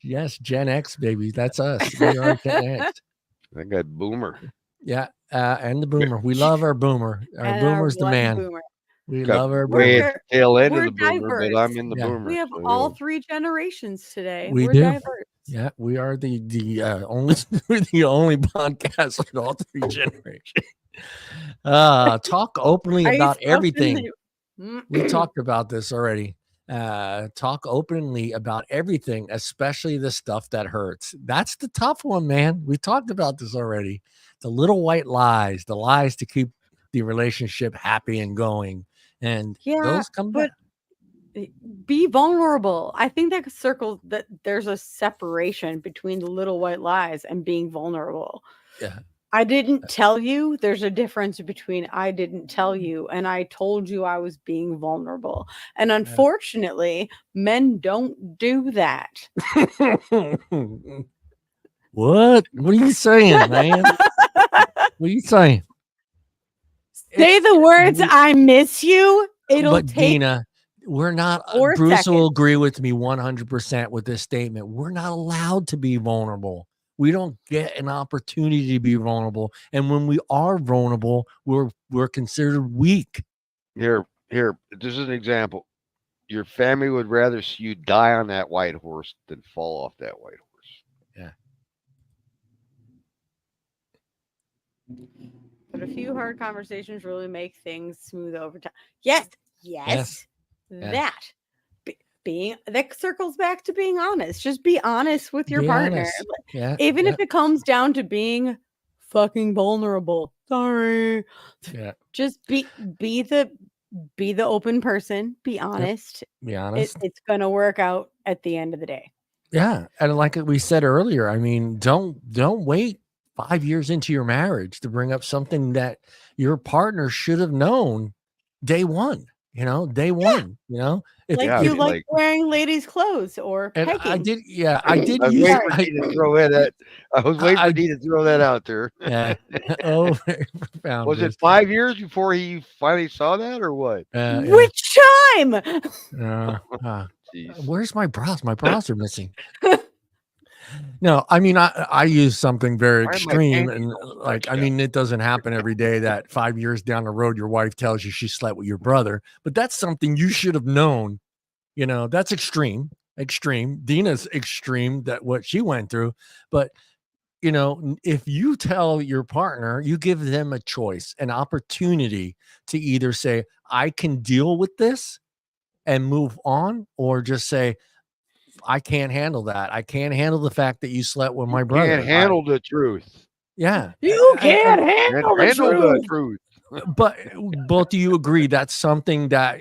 Yes, Gen X, baby. That's us. We are Gen X. I got boomer. Yeah. And the boomer. We love our boomer. Our And our boomer's the one man. boomer. We Got love our way boomer. at the tail end of We're the boomer, but I'm in the Yeah. boomer. We have so, all yeah. 3 generations today. We We're do. diverse. Yeah, we are the only we're the only podcast with all 3 generations. Talk openly Are you about stuck in everything. the- We talked about this already. Talk openly about everything, especially the stuff that hurts. That's the tough one, man. We talked about this already. The little white lies, the lies to keep the relationship happy and going. And Yeah, those come back. but be vulnerable. I think that circle that there's a separation between the little white lies and being vulnerable. Yeah. I didn't tell you. There's a difference between I didn't tell you and I told you I was being vulnerable. And unfortunately, men don't do that. What? What are you saying, man? What are you saying? Say the words, I miss you. It'll But take Deana, we're not. 4 Bruce will seconds. agree with me 100% with this statement. We're not allowed to be vulnerable. We don't get an opportunity to be vulnerable, and when we are vulnerable, we're considered weak. Here. This is an example. Your family would rather see you die on that white horse than fall off that white horse. Yeah. But a few hard conversations really make things smooth over time. Yes. Yeah. That. Being that circles back to being honest. Just be honest with your Be partner. honest. Yeah. Even if it comes down to being fucking vulnerable. Sorry. Yeah. Just be the open person. Be honest. Be honest. It's gonna work out at the end of the day. Yeah, and like we said earlier, I mean, don't wait 5 years into your marriage to bring up something that your partner should have known day one. Day one. If, Like Yeah, you I mean, like like- wearing ladies' clothes or and pegging. I did. Yeah, I did I was use. waiting for Dee to throw that. I was waiting I- for Dee to throw that out there. Yeah. Oh, very profound. Was it Bruce. 5 years before he finally saw that, or what? Yeah. Which time? Jeez. Where's my bras? My bras are missing. No, I mean, I use something very Why am I extreme, panties and all like, stretched I mean, it doesn't happen every day that 5 years down the road, your wife tells you she slept with your brother, but that's something you should have known. That's extreme. Deana's extreme, that what she went through. But, if you tell your partner, you give them a choice, an opportunity to either say, I can deal with this and move on, or just say, I can't handle that. I can't handle the fact that you slept with my brother. Can't handle the truth. Yeah. You can't Can't handle the handle the truth. truth. But both of you agree that's something that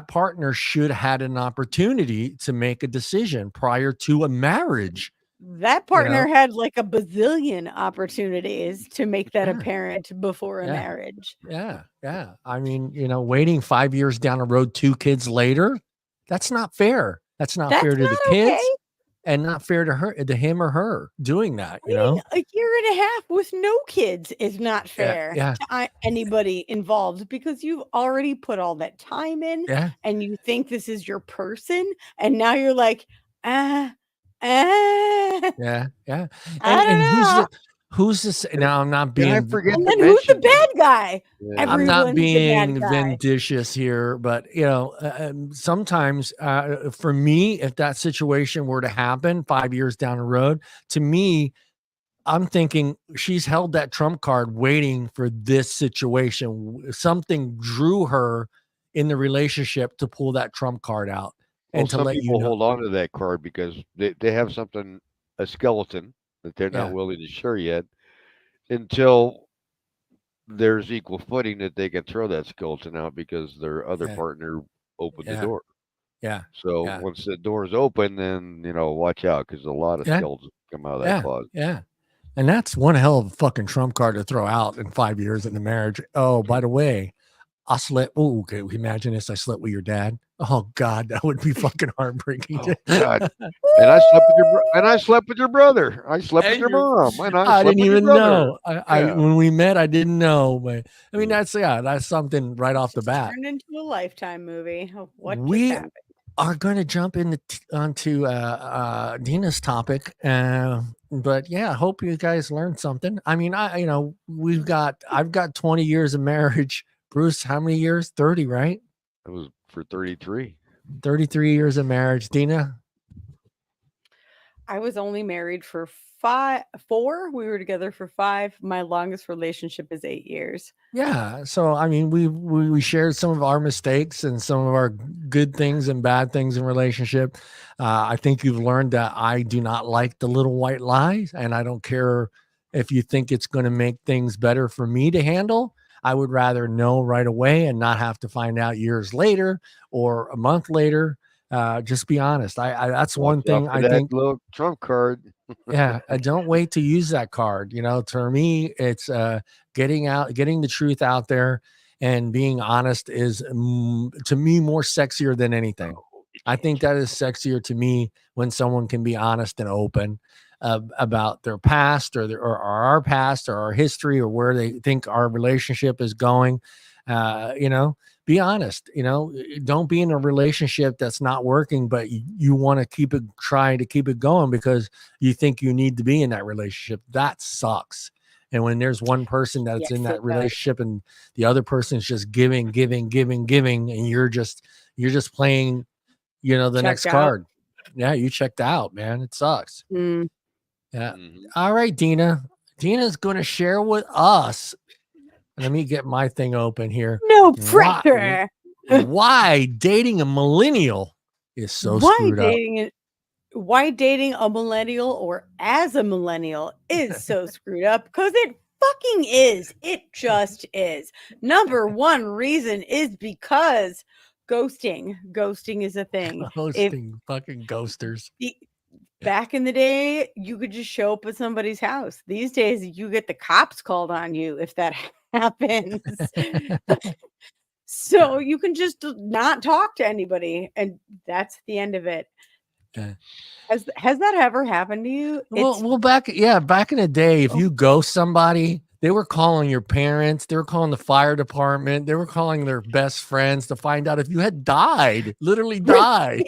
partner should have had an opportunity to make a decision prior to a marriage. That partner had like a bazillion opportunities to make that apparent before a marriage. Yeah. Yeah. I mean, waiting 5 years down the road, 2 kids later, that's not fair. That's not fair to the kids and not fair to him or her doing that, Waiting a year and a half with no kids is not fair to anybody involved, because you've already put all that time in and you think this is your person. And now you're like, Yeah. I don't know. Who's this? Now, I'm not being. And then who's the bad guy? Yeah. I'm not Everyone's the bad being guy. vindicious here, but sometimes for me, if that situation were to happen 5 years down the road, to me, I'm thinking she's held that trump card waiting for this situation. Something drew her in the relationship to pull that trump card out. And to some let people you know. hold on to that card because they have something, a skeleton that they're not willing to share yet, until there's equal footing that they can throw that skeleton out because their other partner opened the door. Yeah. So once the door's open, then watch out, because a lot of skeletons come out of that closet. Yeah. And that's one hell of a fucking trump card to throw out in 5 years in the marriage. Oh, by the way, I slept. Oh, okay. Imagine this. I slept with your dad. Oh God, that would be fucking heartbreaking. Oh God. And I slept with I slept with your brother. I slept with And your mom. And I I slept didn't with your even brother. know. I Yeah. when we met, I didn't know. But I mean, that's something right off the Just bat. turned into a Lifetime movie. Oh, what just We happened? are going to jump onto Dina's topic, but yeah, I hope you guys learned something. I mean, I've got 20 years of marriage. Bruce, how many years? 30, right? It was for 33. 33 years of marriage. Dina? I was only married for 4. We were together for 5. My longest relationship is 8 years. Yeah. So, I mean, we shared some of our mistakes and some of our good things and bad things in relationship. I think you've learned that I do not like the little white lies, and I don't care if you think it's going to make things better for me to handle. I would rather know right away and not have to find out years later or a month later. Just be honest. That's Watch one out thing for I that think. little trump card. Yeah, don't wait to use that card. To me, it's getting the truth out there, and being honest is to me more sexier than anything. I think that is sexier to me when someone can be honest and open about their past or our past or our history or where they think our relationship is going. Be honest. Don't be in a relationship that's not working, but you want to try to keep it going because you think you need to be in that relationship. That sucks. And when there's one person that's in Yes, that it does. relationship and the other person's just giving, and you're just playing, the Checked next out. card. Yeah, you checked out, man. It sucks. Mm. Yeah. Mhm. All right, Dina. Dina's going to share with us. Let me get my thing open here. No pressure. Why dating a millennial is so screwed up. Why dating a millennial or as a millennial is so screwed up? Because it fucking is. It just is. Number one reason is because ghosting. Ghosting is a thing. Fucking ghosters. Back in the day, you could just show up at somebody's house. These days, you get the cops called on you if that happens. So you can just not talk to anybody, and that's the end of it. Yeah. Has that ever happened to you? Well, back in the day, if you ghost somebody, they were calling your parents, they were calling the fire department, they were calling their best friends to find out if you had died, literally died.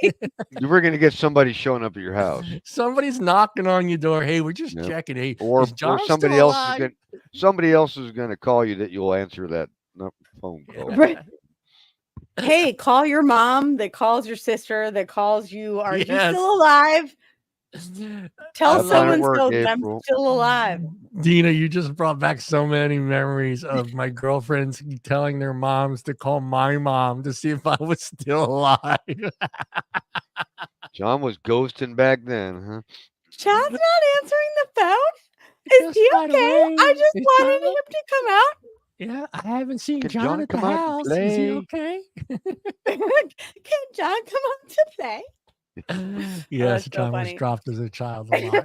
You were going to get somebody showing up at your house. Somebody's knocking on your door. Hey, we're just checking. Hey, Or is John somebody still else alive? somebody else is going to call you that you'll answer that phone call. Right. Hey, call your mom that calls your sister that calls you. Are you still alive? Tell so-and-so that I'm still alive. Dina, you just brought back so many memories of my girlfriends telling their moms to call my mom to see if I was still alive. John was ghosting back then, huh? John's not answering the phone. Is he okay? I just wanted him to come out. Yeah, I haven't seen Can John at the house. Is he okay? Can John come out to play? Yes, John was dropped as a child a lot.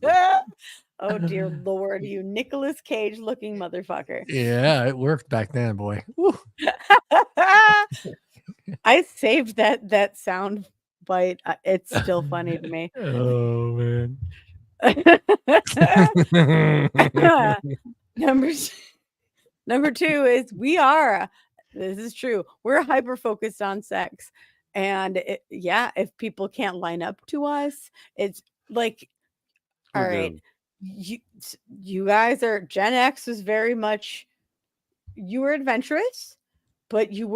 Yeah. Oh dear Lord, you Nicolas Cage looking motherfucker. Yeah, it worked back then, boy. I saved that sound bite. It's still funny to me. Oh man. Number 2 is this is true. We're hyper focused on sex. And if people can't line up to us, it's like, all right, you guys are Gen X was very much, you were adventurous, but you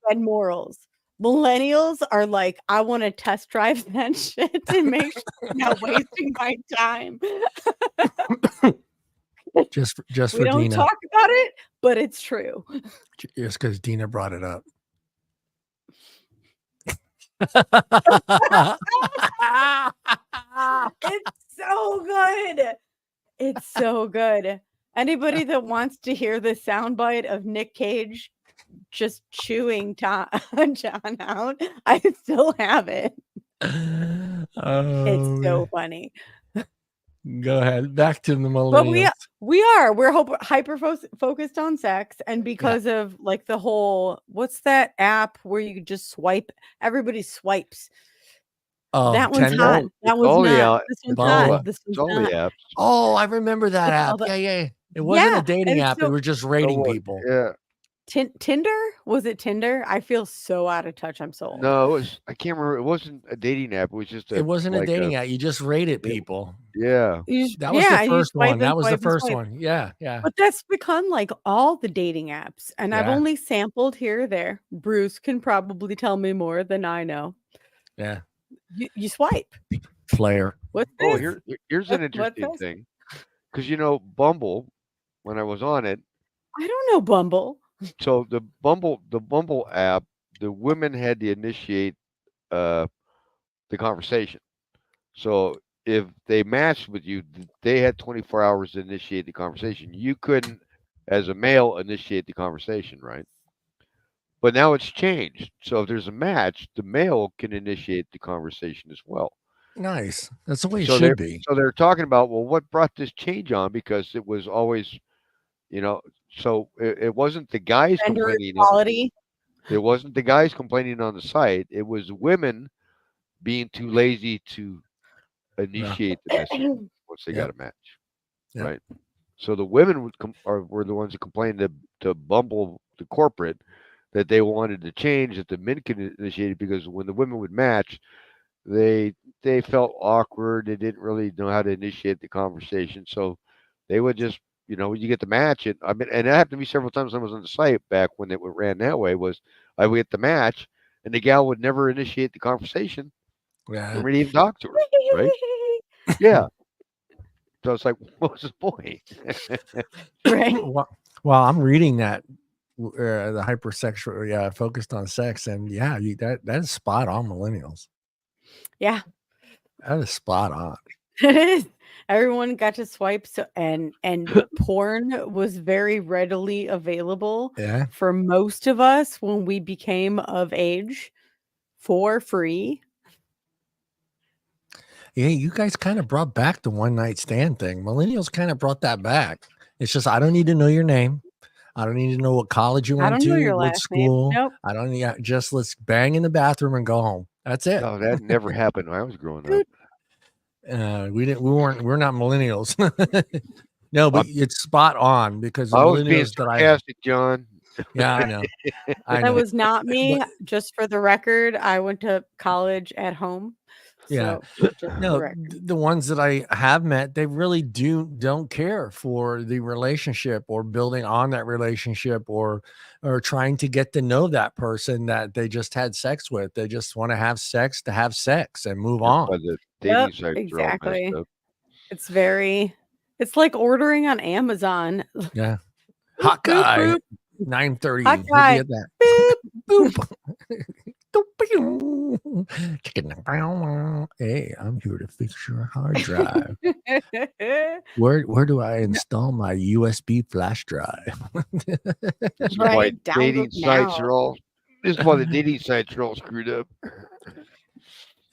had morals. Millennials are like, I want to test drive that shit and make sure I'm not wasting my time. Just for we don't Dina. talk about it, but it's true. Just because Dina brought it up. It's so good. It's so good. Anybody that wants to hear the soundbite of Nick Cage just chewing John out, I still have it. It's so funny. Go ahead. Back to the But millennials. we're hyper focused on sex, and Yeah. because of like the whole, what's that app where you just swipe? Everybody swipes. Oh, That one's Tinder? hot. It's That one's all the not. out. This It's one's all hot. This it's one's all the not. apps. Oh, I remember that It's all app. the Yeah. It wasn't a yeah. dating And app. It so was just Oh, rating what? people. Yeah. Tinder? Was it Tinder? I feel so out of touch. I'm so old. No, it was. I can't remember. It wasn't a dating app. It was just It wasn't a dating app. You just rated people. Yeah. That was the And you first swipe one. and That was the swipe and first swipe. one. Yeah. But that's become like all the dating apps, and I've Yeah. only sampled here or there. Bruce can probably tell me more than I know. Yeah. You swipe. Player. What's Oh, this? here's an What's interesting this? thing, because Bumble, when I was on it, I don't know Bumble. so the Bumble app, the women had to initiate uh the conversation. So if they matched with you, they had 24 hours to initiate the conversation. You couldn't, as a male, initiate the conversation, right? But now it's changed. So if there's a match, the male can initiate the conversation as well. Nice. That's the way it So they're should be. so they're talking about, well, what brought this change on? Because it was always, you know, so it wasn't the guys Gender complaining. equality. It wasn't the guys complaining on the site. It was women being too lazy to initiate the message once they got Yep. a match, Yep. right? So the women were the ones that complained to Bumble, the corporate, that they wanted to change, that the men could initiate it, because when the women would match, they felt awkward. They didn't really know how to initiate the conversation, so they would just, when you get the match, and it happened to me several times when I was on the site back when it ran that way. Was I would get the match, and the gal would never initiate the conversation Yeah. for me to even talk to her, right? Yeah. So it's like, what was the point? Right. Well, I'm reading that the hypersexual, focused on sex, and that is spot on, millennials. Yeah. That is spot on. It is. Everyone got to swipe, and porn was very readily available Yeah. for most of us when we became of age for free. Yeah, you guys kind of brought back the one night stand thing. Millennials kind of brought that back. It's just, I don't need to know your name. I don't need to know what college you I went don't know to, your what last name. school. Nope. I don't need, just let's bang in the bathroom and go home. That's it. No, that never happened when I was growing up. We're not millennials. No, but it's spot on, because the I was being millennials that sarcastic, John. I know. I That know. was not me. But- Just for the record, I went to college at home. Yeah. So, just for the No, record. the ones that I have met, they really don't care for the relationship or building on that relationship, or trying to get to know that person that they just had sex with. They just want to have sex and move That's on. why the dating sites are all exactly. messed up. It's like ordering on Amazon. Yeah. Boop, Hot boop, guy, boop. 9:30. Hot Who'd guy. get that? Boop. Boop. Hey, I'm here to fix your hard drive. Where do I install my USB flash drive? This is Right, why download dating sites now. are all. This is why the dating sites are all screwed up.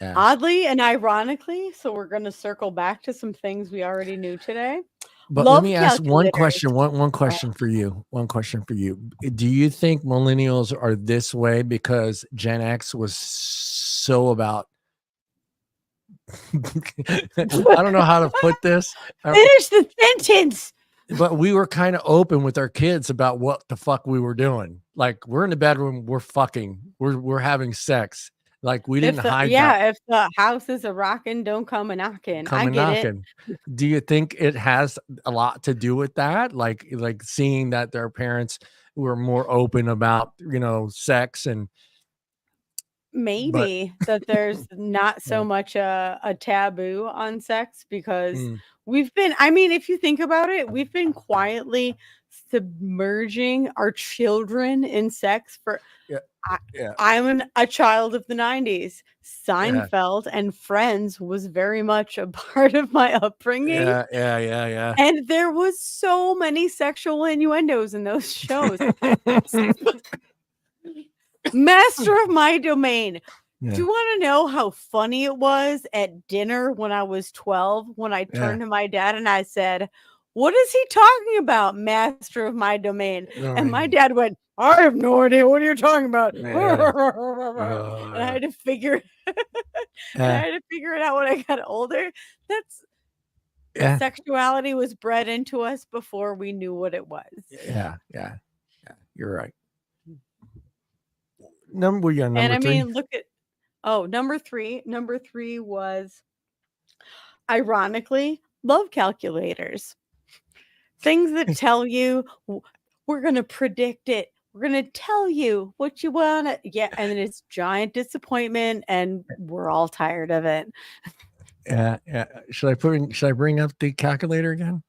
Yeah. Oddly and ironically, so we're going to circle back to some things we already knew today. But Love let me ask one calculators. question. One question for you. One question for you. Do you think millennials are this way because Gen X was so about? I don't know how to put this. Finish the sentence. But we were kind of open with our kids about what the fuck we were doing. Like, we're in the bedroom, we're fucking, we're having sex. Like, we didn't hide that. If the house is a rockin', don't come a knocking. Come I and get knocking. Do you think it has a lot to do with that? Like seeing that their parents were more open about, sex and Maybe that there's not so much a taboo on sex, because we've been, if you think about it, we've been quietly submerging our children in sex for I'm a child of the 90s. Seinfeld and Friends was very much a part of my upbringing. Yeah. And there was so many sexual innuendos in those shows. Master of my domain. Do you want to know how funny it was at dinner when I was 12 when I turned to my dad and I said, "What is he talking about, master of my domain?" And my dad went, "I have no idea what you're talking about." And I had to figure it out when I got older. That's sexuality was bred into us before we knew what it was. Yeah. You're right. Number three. Look at number three. Number three was, ironically, love calculators. Things that tell you we're going to predict it. We're going to tell you what you want. Yeah. And then it's giant disappointment and we're all tired of it. Yeah. Should I bring up the calculator again?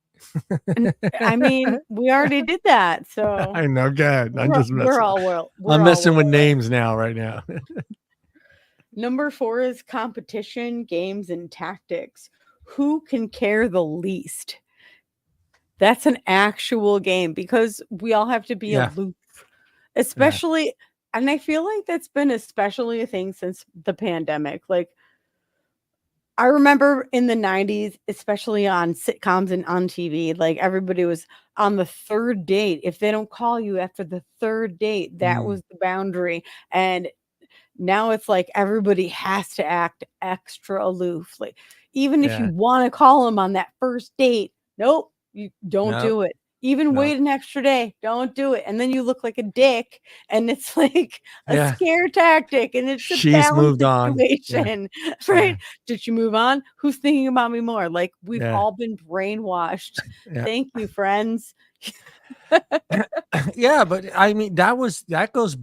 We already did that. So I know. Good. I'm just messing. I'm messing with names now, right now. Number 4 is competition, games, and tactics. Who can care the least? That's an actual game because we all have to be aloof, especially. And I feel like that's been especially a thing since the pandemic. Like, I remember in the 90s, especially on sitcoms and on TV, like everybody was on the third date. If they don't call you after the third date, that was the boundary. And now it's like everybody has to act extra aloof. Like, even if you want to call them on that first date, nope, you don't do it. Even wait an extra day, don't do it. And then you look like a dick, and it's like a scare tactic, and it's a balance situation, right? Did you move on? Who's thinking about me more? Like, we've all been brainwashed. Thank you, friends. Yeah, but I mean, that goes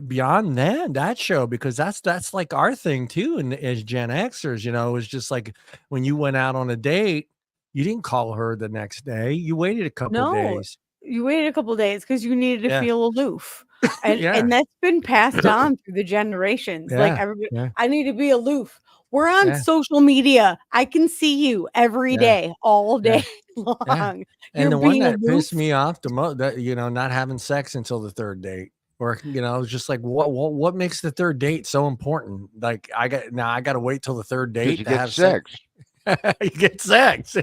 beyond that show, because that's like our thing too. And as Gen Xers, it was just like when you went out on a date, you didn't call her the next day. You waited a couple days. You waited a couple days because you needed to feel aloof. And that's been passed on through the generations. Like, everybody, I need to be aloof. We're on social media. I can see you every day, all day long. And the one that pissed me off the most, that not having sex until the third date. Or, it's just like, what makes the third date so important? Like, I got to wait till the third date to have sex. You get sex.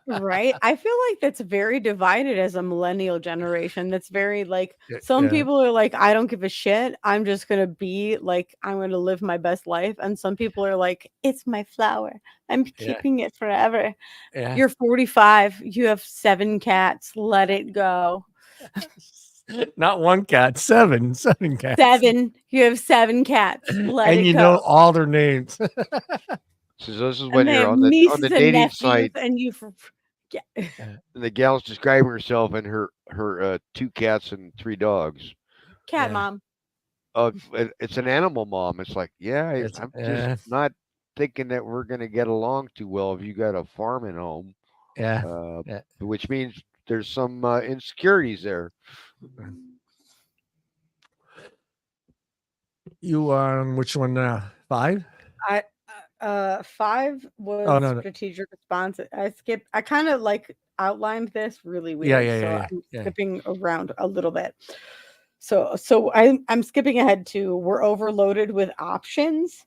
Right. I feel like that's very divided as a millennial generation. That's very like, some people are like, I don't give a shit. I'm just going to be like, I'm going to live my best life. And some people are like, it's my flower. I'm keeping it forever. You're 45. You have 7 cats. Let it go. Not 1 cat, 7 cats. 7. You have 7 cats. Let it go. And you know all their names. So this is when you're on the dating site, and and the gal's describing herself and her 2 cats and 3 dogs. Cat mom. It's an animal mom. It's like, I'm just not thinking that we're gonna get along too well if you got a farm at home. Which means there's some insecurities there. You on which one now? 5? 5 was strategic response. I kind of like outlined this really weird. I'm skipping around a little bit. So I'm skipping ahead to, we're overloaded with options.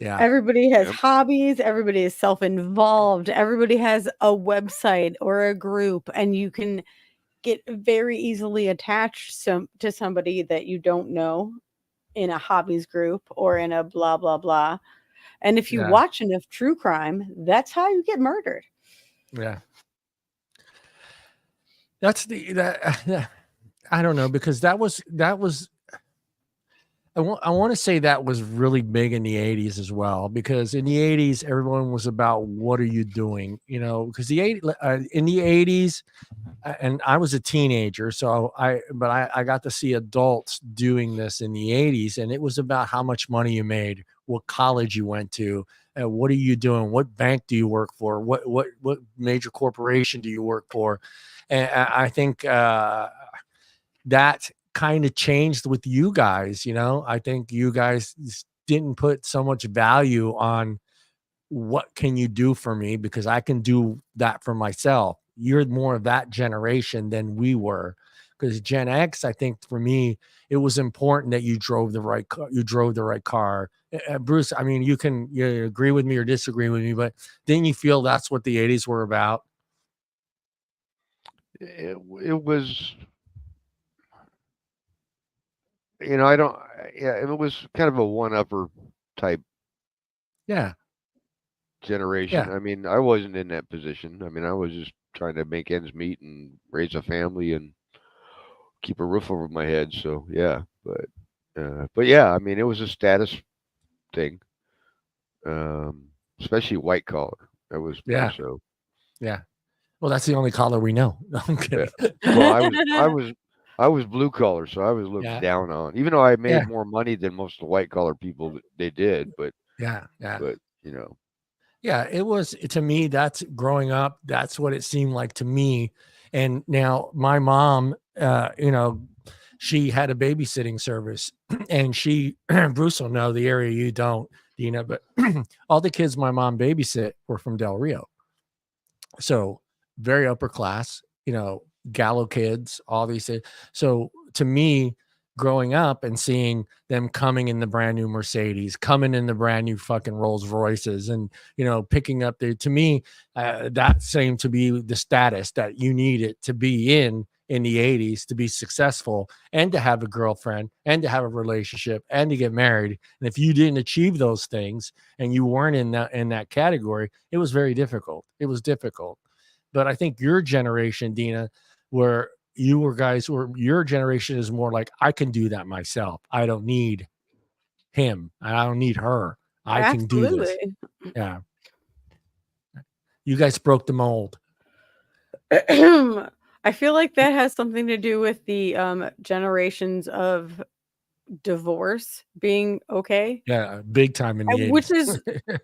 Yeah. Everybody has hobbies, everybody is self-involved, everybody has a website or a group, and you can get very easily attached to somebody that you don't know in a hobbies group or in a blah blah blah. And if you watch enough true crime, that's how you get murdered. That's I don't know, because that was I want to say that was really big in the 80s as well, because in the 80s everyone was about, what are you doing, because in the 80s, and I was a teenager, so I got to see adults doing this in the 80s, and it was about how much money you made, what college you went to, what are you doing, what bank do you work for, what major corporation do you work for. And I think that kind of changed with you guys. I think you guys didn't put so much value on what can you do for me, because I can do that for myself. You're more of that generation than we were, because Gen X, I think for me, it was important that you drove the right car. You drove the right car. Bruce, I mean, you can agree with me or disagree with me, but didn't you feel that's what the 80s were about? It was, I don't, yeah, it was kind of a one-upper type Yeah. generation. Yeah. I mean, I wasn't in that position. I mean, I was just trying to make ends meet and raise a family and keep a roof over my head. So yeah, but yeah, I mean, it was a status thing, especially white collar. That was more Yeah. so. Yeah. Well, that's the only color we know. No, I'm Yeah. kidding. Well, I was blue collar, so I was looked Yeah. down on. Even though I Yeah. made more money than most of the white collar people, they did. But Yeah. Yeah. but Yeah, it was to me. That's growing up. That's what it seemed like to me. And now my mom, she had a babysitting service, and she, Bruce will know the area you don't, but all the kids my mom babysit were from Del Rio, so very upper class, Gallo kids, all these things. So to me, growing up and seeing them coming in the brand new Mercedes, coming in the brand new fucking Rolls Royces, and picking up to me, that seemed to be the status that you needed to be in the 80s to be successful and to have a girlfriend and to have a relationship and to get married. And if you didn't achieve those things and you weren't in that category, it was very difficult. It was difficult. But I think your generation, Deana, where you were guys, or your generation is more like, I can do that myself. I don't need him. I don't need her. I can do this. Absolutely. Yeah. You guys broke the mold. I feel like that has something to do with the generations of divorce being okay. Yeah, big time in the 80s. Which is,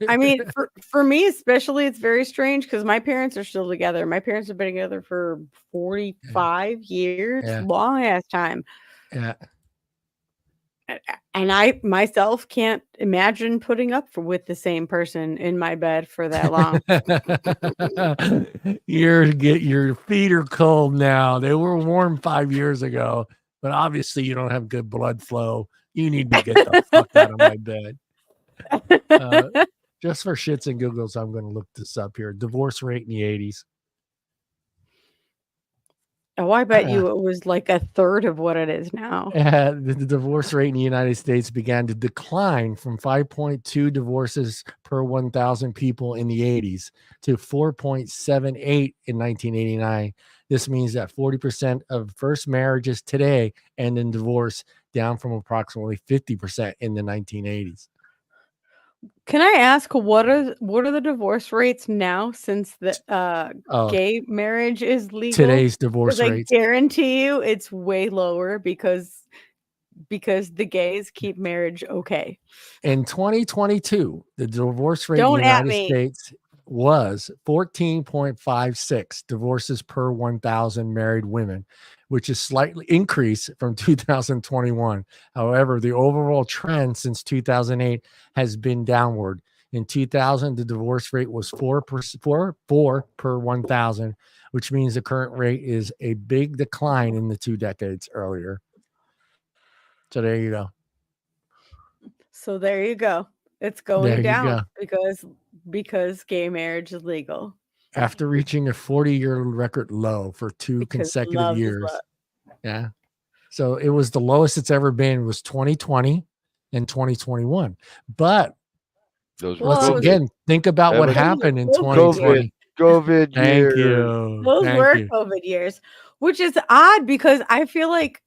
I mean, for me especially, it's very strange because my parents are still together. My parents have been together for 45 years, Yeah. long ass time. Yeah. And I myself can't imagine putting up with the same person in my bed for that long. Your feet are cold now. They were warm 5 years ago, but obviously you don't have good blood flow. You need to get the fuck out of my bed. Just for shits and giggles, I'm going to look this up here. Divorce rate in the 80s. Oh, I bet you it was like a third of what it is now. The divorce rate in the United States began to decline from 5.2 divorces per 1,000 people in the 80s to 4.78 in 1989. This means that 40% of first marriages today end in divorce, down from approximately 50% in the 1980s. Can I ask what are the divorce rates now since the gay marriage is legal? Today's divorce rates. I guarantee you it's way lower because the gays keep marriage okay. In 2022, the divorce rate in the United States was 14.56 divorces per 1,000 married women, which is slightly increased from 2021. However, the overall trend since 2008 has been downward. In 2000, the divorce rate was 4 per 1,000, which means the current rate is a big decline in the 2 decades earlier. So there you go. So there you go. It's going down because gay marriage is legal. After reaching a 40-year record low for 2 consecutive years. Yeah. So it was the lowest it's ever been, was 2020 and 2021. But once again, think about what happened in 2020. COVID Thank years. you. Those were COVID years, which is odd because I feel like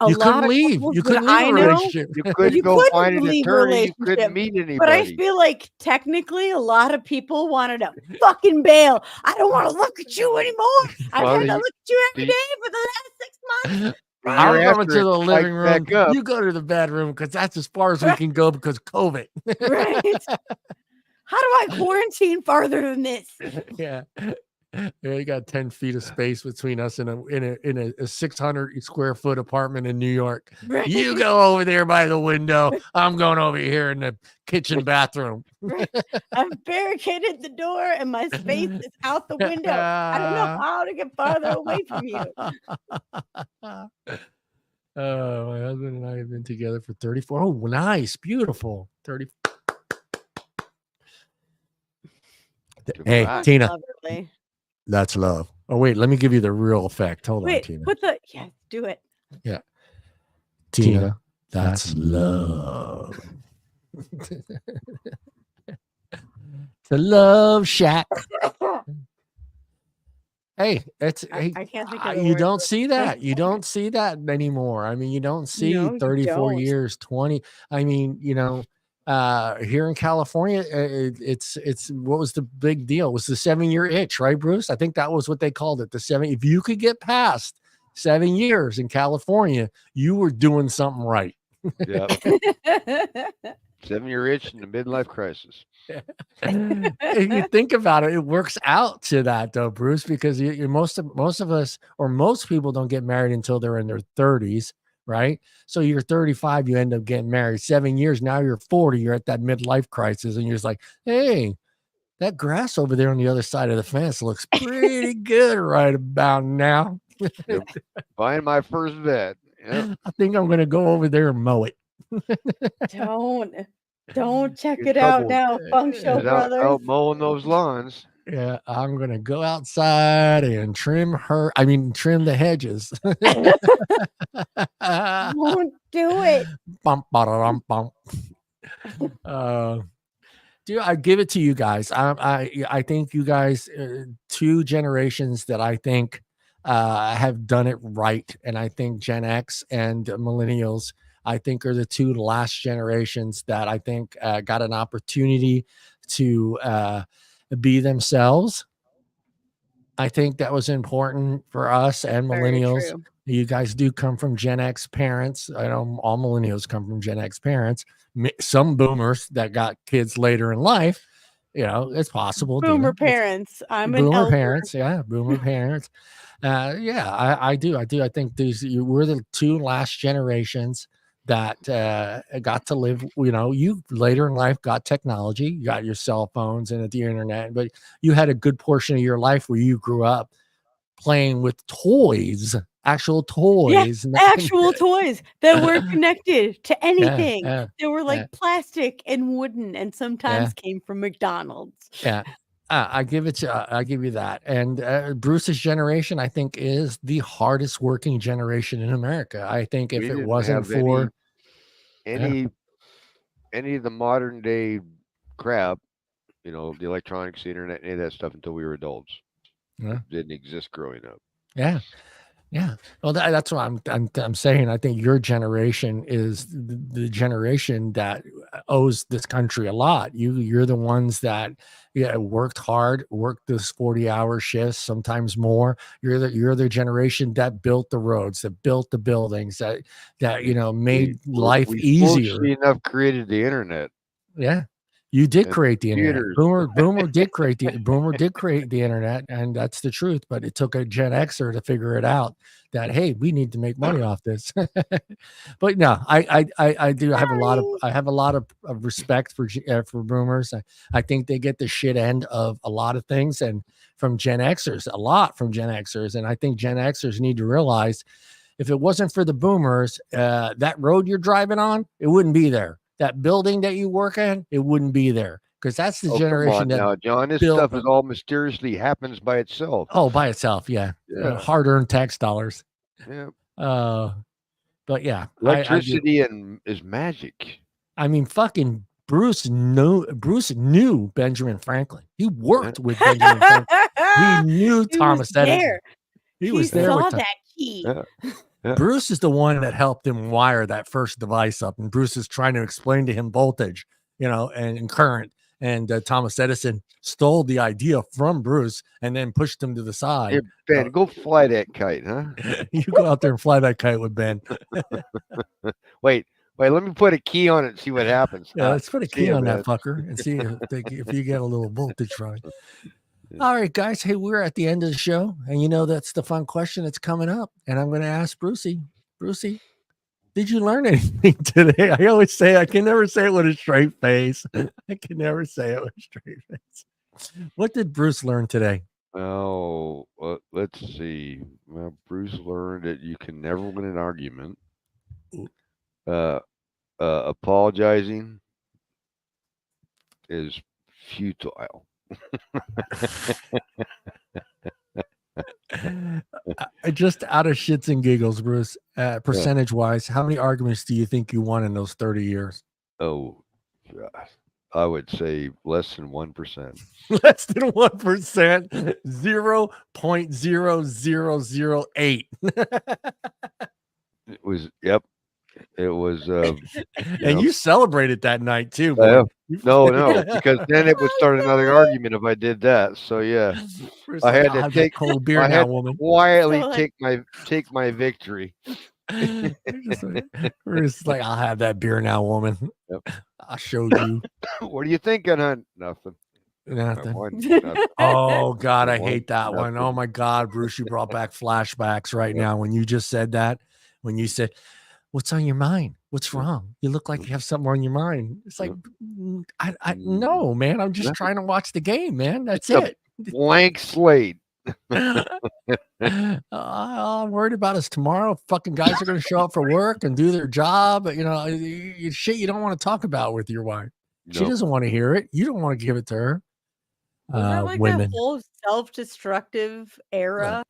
you couldn't leave. You couldn't leave a relationship. You couldn't go find an attorney. You couldn't meet anybody. But I feel like technically a lot of people wanted to fucking bail. I don't want to look at you anymore. I've had to look at you every day for the last 6 months. I'm coming to the living room. You go to the bedroom because that's as far as we can go because COVID. Right. How do I quarantine farther than this? Yeah. Yeah, you got 10 feet of space between us in a 600 square foot apartment in New York. Right. You go over there by the window. I'm going over here in the kitchen bathroom. Right. I've barricaded the door and my space is out the window. I don't know how to get farther away from you. Oh, my husband and I have been together for 34. Oh, nice. Beautiful. 30. Hey, Right. Tina, Lovely. that's love. Oh, wait, let me give you the real effect. Hold on, Wait, Tina. yes, do it. Yeah. Tina, that's love. The Love Shack. Hey, it's I can't think of the you word don't for it. see that. You don't see that anymore. I mean, you don't see No, you 34 don't. years, 20. I mean, here in California, it's what was the big deal? It was the 7-year itch, right, Bruce? I think that was what they called it. The 7. If you could get past 7 years in California, you were doing something right. Yep. 7-year itch in the midlife crisis. If you think about it, it works out to that though, Bruce, because most of us or most people don't get married until they're in their 30s, right? So you're 35, you end up getting married 7 years. Now you're 40, you're at that midlife crisis, and you're just like, hey, that grass over there on the other side of the fence looks pretty good right about now. Yep. Buying my first vet. Yep. I think I'm gonna go over there and mow it. Don't check In it out trouble. now, Funk Show He's out Brothers. mowing those lawns. Yeah, I'm gonna go outside and trim the hedges. Don't do it. Bump, ba-da-dum, bump. Dude, I give it to you guys. I think you guys, 2 generations that I think have done it right, and I think Gen X and millennials, I think, are the 2 last generations that I think got an opportunity to be themselves. I think that was important for us and Very millennials. true. You guys do come from Gen X parents. I know all millennials come from Gen X parents. Some boomers that got kids later in life. It's possible. Boomer Dina. parents. I'm an Boomer elder. parents. Yeah, boomer parents. Yeah, I do. I think we're the 2 last generations that got to live. You later in life got technology, you got your cell phones and the internet, but you had a good portion of your life where you grew up playing with toys, actual toys. Yeah, actual toys that were connected to anything. Yeah, They were like yeah. plastic and wooden, and sometimes came from McDonald's. Yeah. I give you that. And Bruce's generation, I think, is the hardest working generation in America. I think if We it didn't wasn't have for any of the modern day crap, the electronics, the internet, any of that stuff until we were adults. Yeah. It didn't exist growing up. Yeah. Yeah. Well, that's what I'm saying. I think your generation is the generation that owes this country a lot. You're the ones that worked hard, worked those 40-hour shifts, sometimes more. You're the generation that built the roads, that built the buildings, that made life easier. Fortunately enough, created the internet. Yeah. You did And create the internet. computers. Boomer did create the internet, and that's the truth. But it took a Gen Xer to figure it out that, hey, we need to make money off this. But no, I do have a lot of respect for boomers. I think they get the shit end of a lot of things, and from Gen Xers, a lot from Gen Xers, and I think Gen Xers need to realize if it wasn't for the boomers, that road you're driving on, it wouldn't be there. That building that you work in, it wouldn't be there, because that's the generation that now, John. This built stuff is all mysteriously happens by itself. Oh, by itself, yeah. Hard-earned tax dollars. Yeah. But yeah, electricity is magic. I mean, fucking Bruce knew Benjamin Franklin. He worked with Benjamin Franklin. He knew Thomas Edison. He was there. Saw that key. Yeah. Bruce is the one that helped him wire that first device up, and Bruce is trying to explain to him voltage, and current. And Thomas Edison stole the idea from Bruce and then pushed him to the side. Here, Ben, go fly that kite, huh? You go out there and fly that kite with Ben. Wait, let me put a key on it and see what happens. Yeah, let's put a key on that fucker and see if you get a little voltage from it. All right, guys. Hey, we're at the end of the show, and you know that's the fun question that's coming up. And I'm going to ask Brucey. Brucey, did you learn anything today? I always say I can never say it with a straight face. I can never say it with a straight face. What did Bruce learn today? Oh, well, let's see. Well, Bruce learned that you can never win an argument. Apologizing is futile. Just out of shits and giggles, Bruce, percentage wise, how many arguments do you think you won in those 30 years? Oh, gosh. I would say less than 1%. Less than 1%, 0.0008. It was, yep. It was, And you celebrated that night too. no, because then it would start another argument if I did that. So yeah, Bruce, I had I'll to have that take cold beer I now, had to woman. quietly So, like- take my victory. Bruce, like, I'll have that beer now, woman. Yep. I showed you What are you thinking, hon? Nothing. I nothing. won nothing. Oh God, I One, hate that one. nothing. Oh my God, Bruce, you brought back flashbacks right now when you just said that. When you said, "What's on your mind? What's wrong? You look like you have something on your mind." It's like, I no, man. I'm just trying to watch the game, man. That's it. Blank slate. All I'm worried about is tomorrow. Fucking guys are going to show up for work and do their job. You know, shit you don't want to talk about with your wife. She Nope. doesn't want to hear it. You don't want to give it to her. Was that like Women. that whole self-destructive era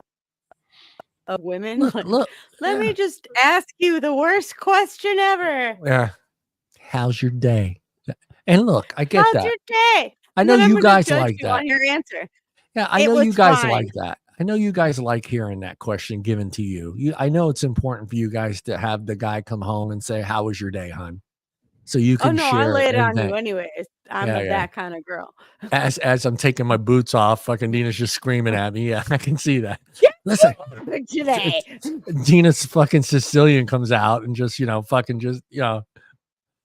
of women? Look, Like, look. let me just ask you the worst question ever. Yeah. How's your day? And look, I get How's that. your day? I And know then I'm you gonna guys judge like you that. on your answer. Yeah, I It know you was guys fine. like that. I know you guys like hearing that question given to you. I know it's important for you guys to have the guy come home and say, "How was your day, hon?" So you Oh can no, I share lay it on and you anyways. I'm Yeah, yeah. that kind of girl. as I'm taking my boots off, fucking Dina's just screaming at me. Yeah, I can see that. Yeah, Listen, today. Dina's fucking Sicilian comes out and just,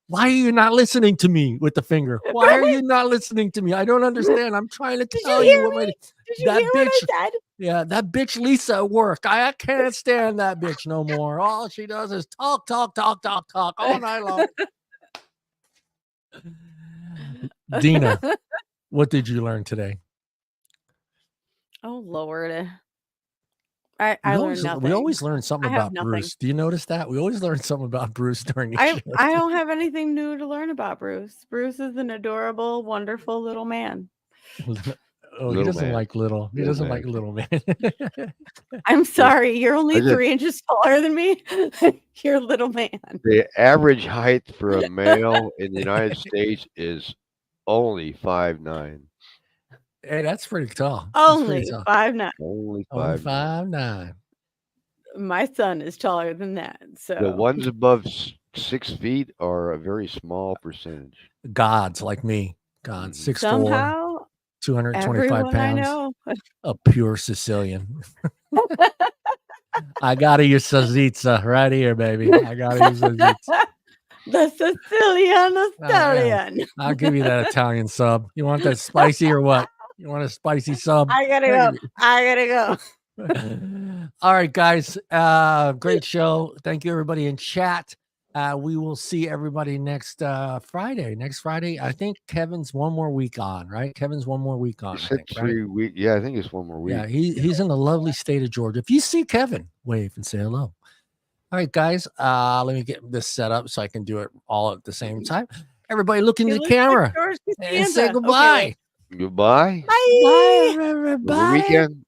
why are you not listening to me with the finger? Why are you not listening to me? I don't understand. I'm trying to tell you what my Did you hear what I said? Yeah, that bitch Lisa at work. I can't stand that bitch no more. All she does is talk all night long. Deana, what did you learn today? Oh Lord. I learned nothing. We always learn something I have about nothing. Bruce. Do you notice that? We always learn something about Bruce during the I show. don't have anything new to learn about Bruce. Bruce is an adorable, wonderful little man. Oh, he doesn't like little. He doesn't like little man. I'm sorry, you're only I just- 3 inches taller than me. You're a little man. The average height for a male in the United States is only 5'9". Hey, that's pretty tall. That's pretty Only tall. 5'9". Only Only 5'9". 5'9". My son is taller than that. So The ones above 6 feet are a very small percentage. Gods like me. God, 6'4", somehow 225 everyone I pounds. know. A pure Sicilian. I got to use Sazitza right here, baby. I got to use Sazitza. The Sicilian stallion. I'll give you that Italian sub. You want that spicy or what? You want a spicy sub? I gotta go. I gotta go. All right, guys. Great show. Thank you, everybody in chat. We will see everybody next Friday. Next Friday, I think Kevin's one more week on, right? Kevin's one more week on. You I said think, 3 weeks. Yeah, I think it's 1 more week. Yeah, he's in the lovely state of Georgia. If you see Kevin, wave and say hello. All right, guys. Let me get this set up so I can do it all at the same time. Everybody, look into the camera and say goodbye. Goodbye. Bye. Bye, everybody. Good weekend.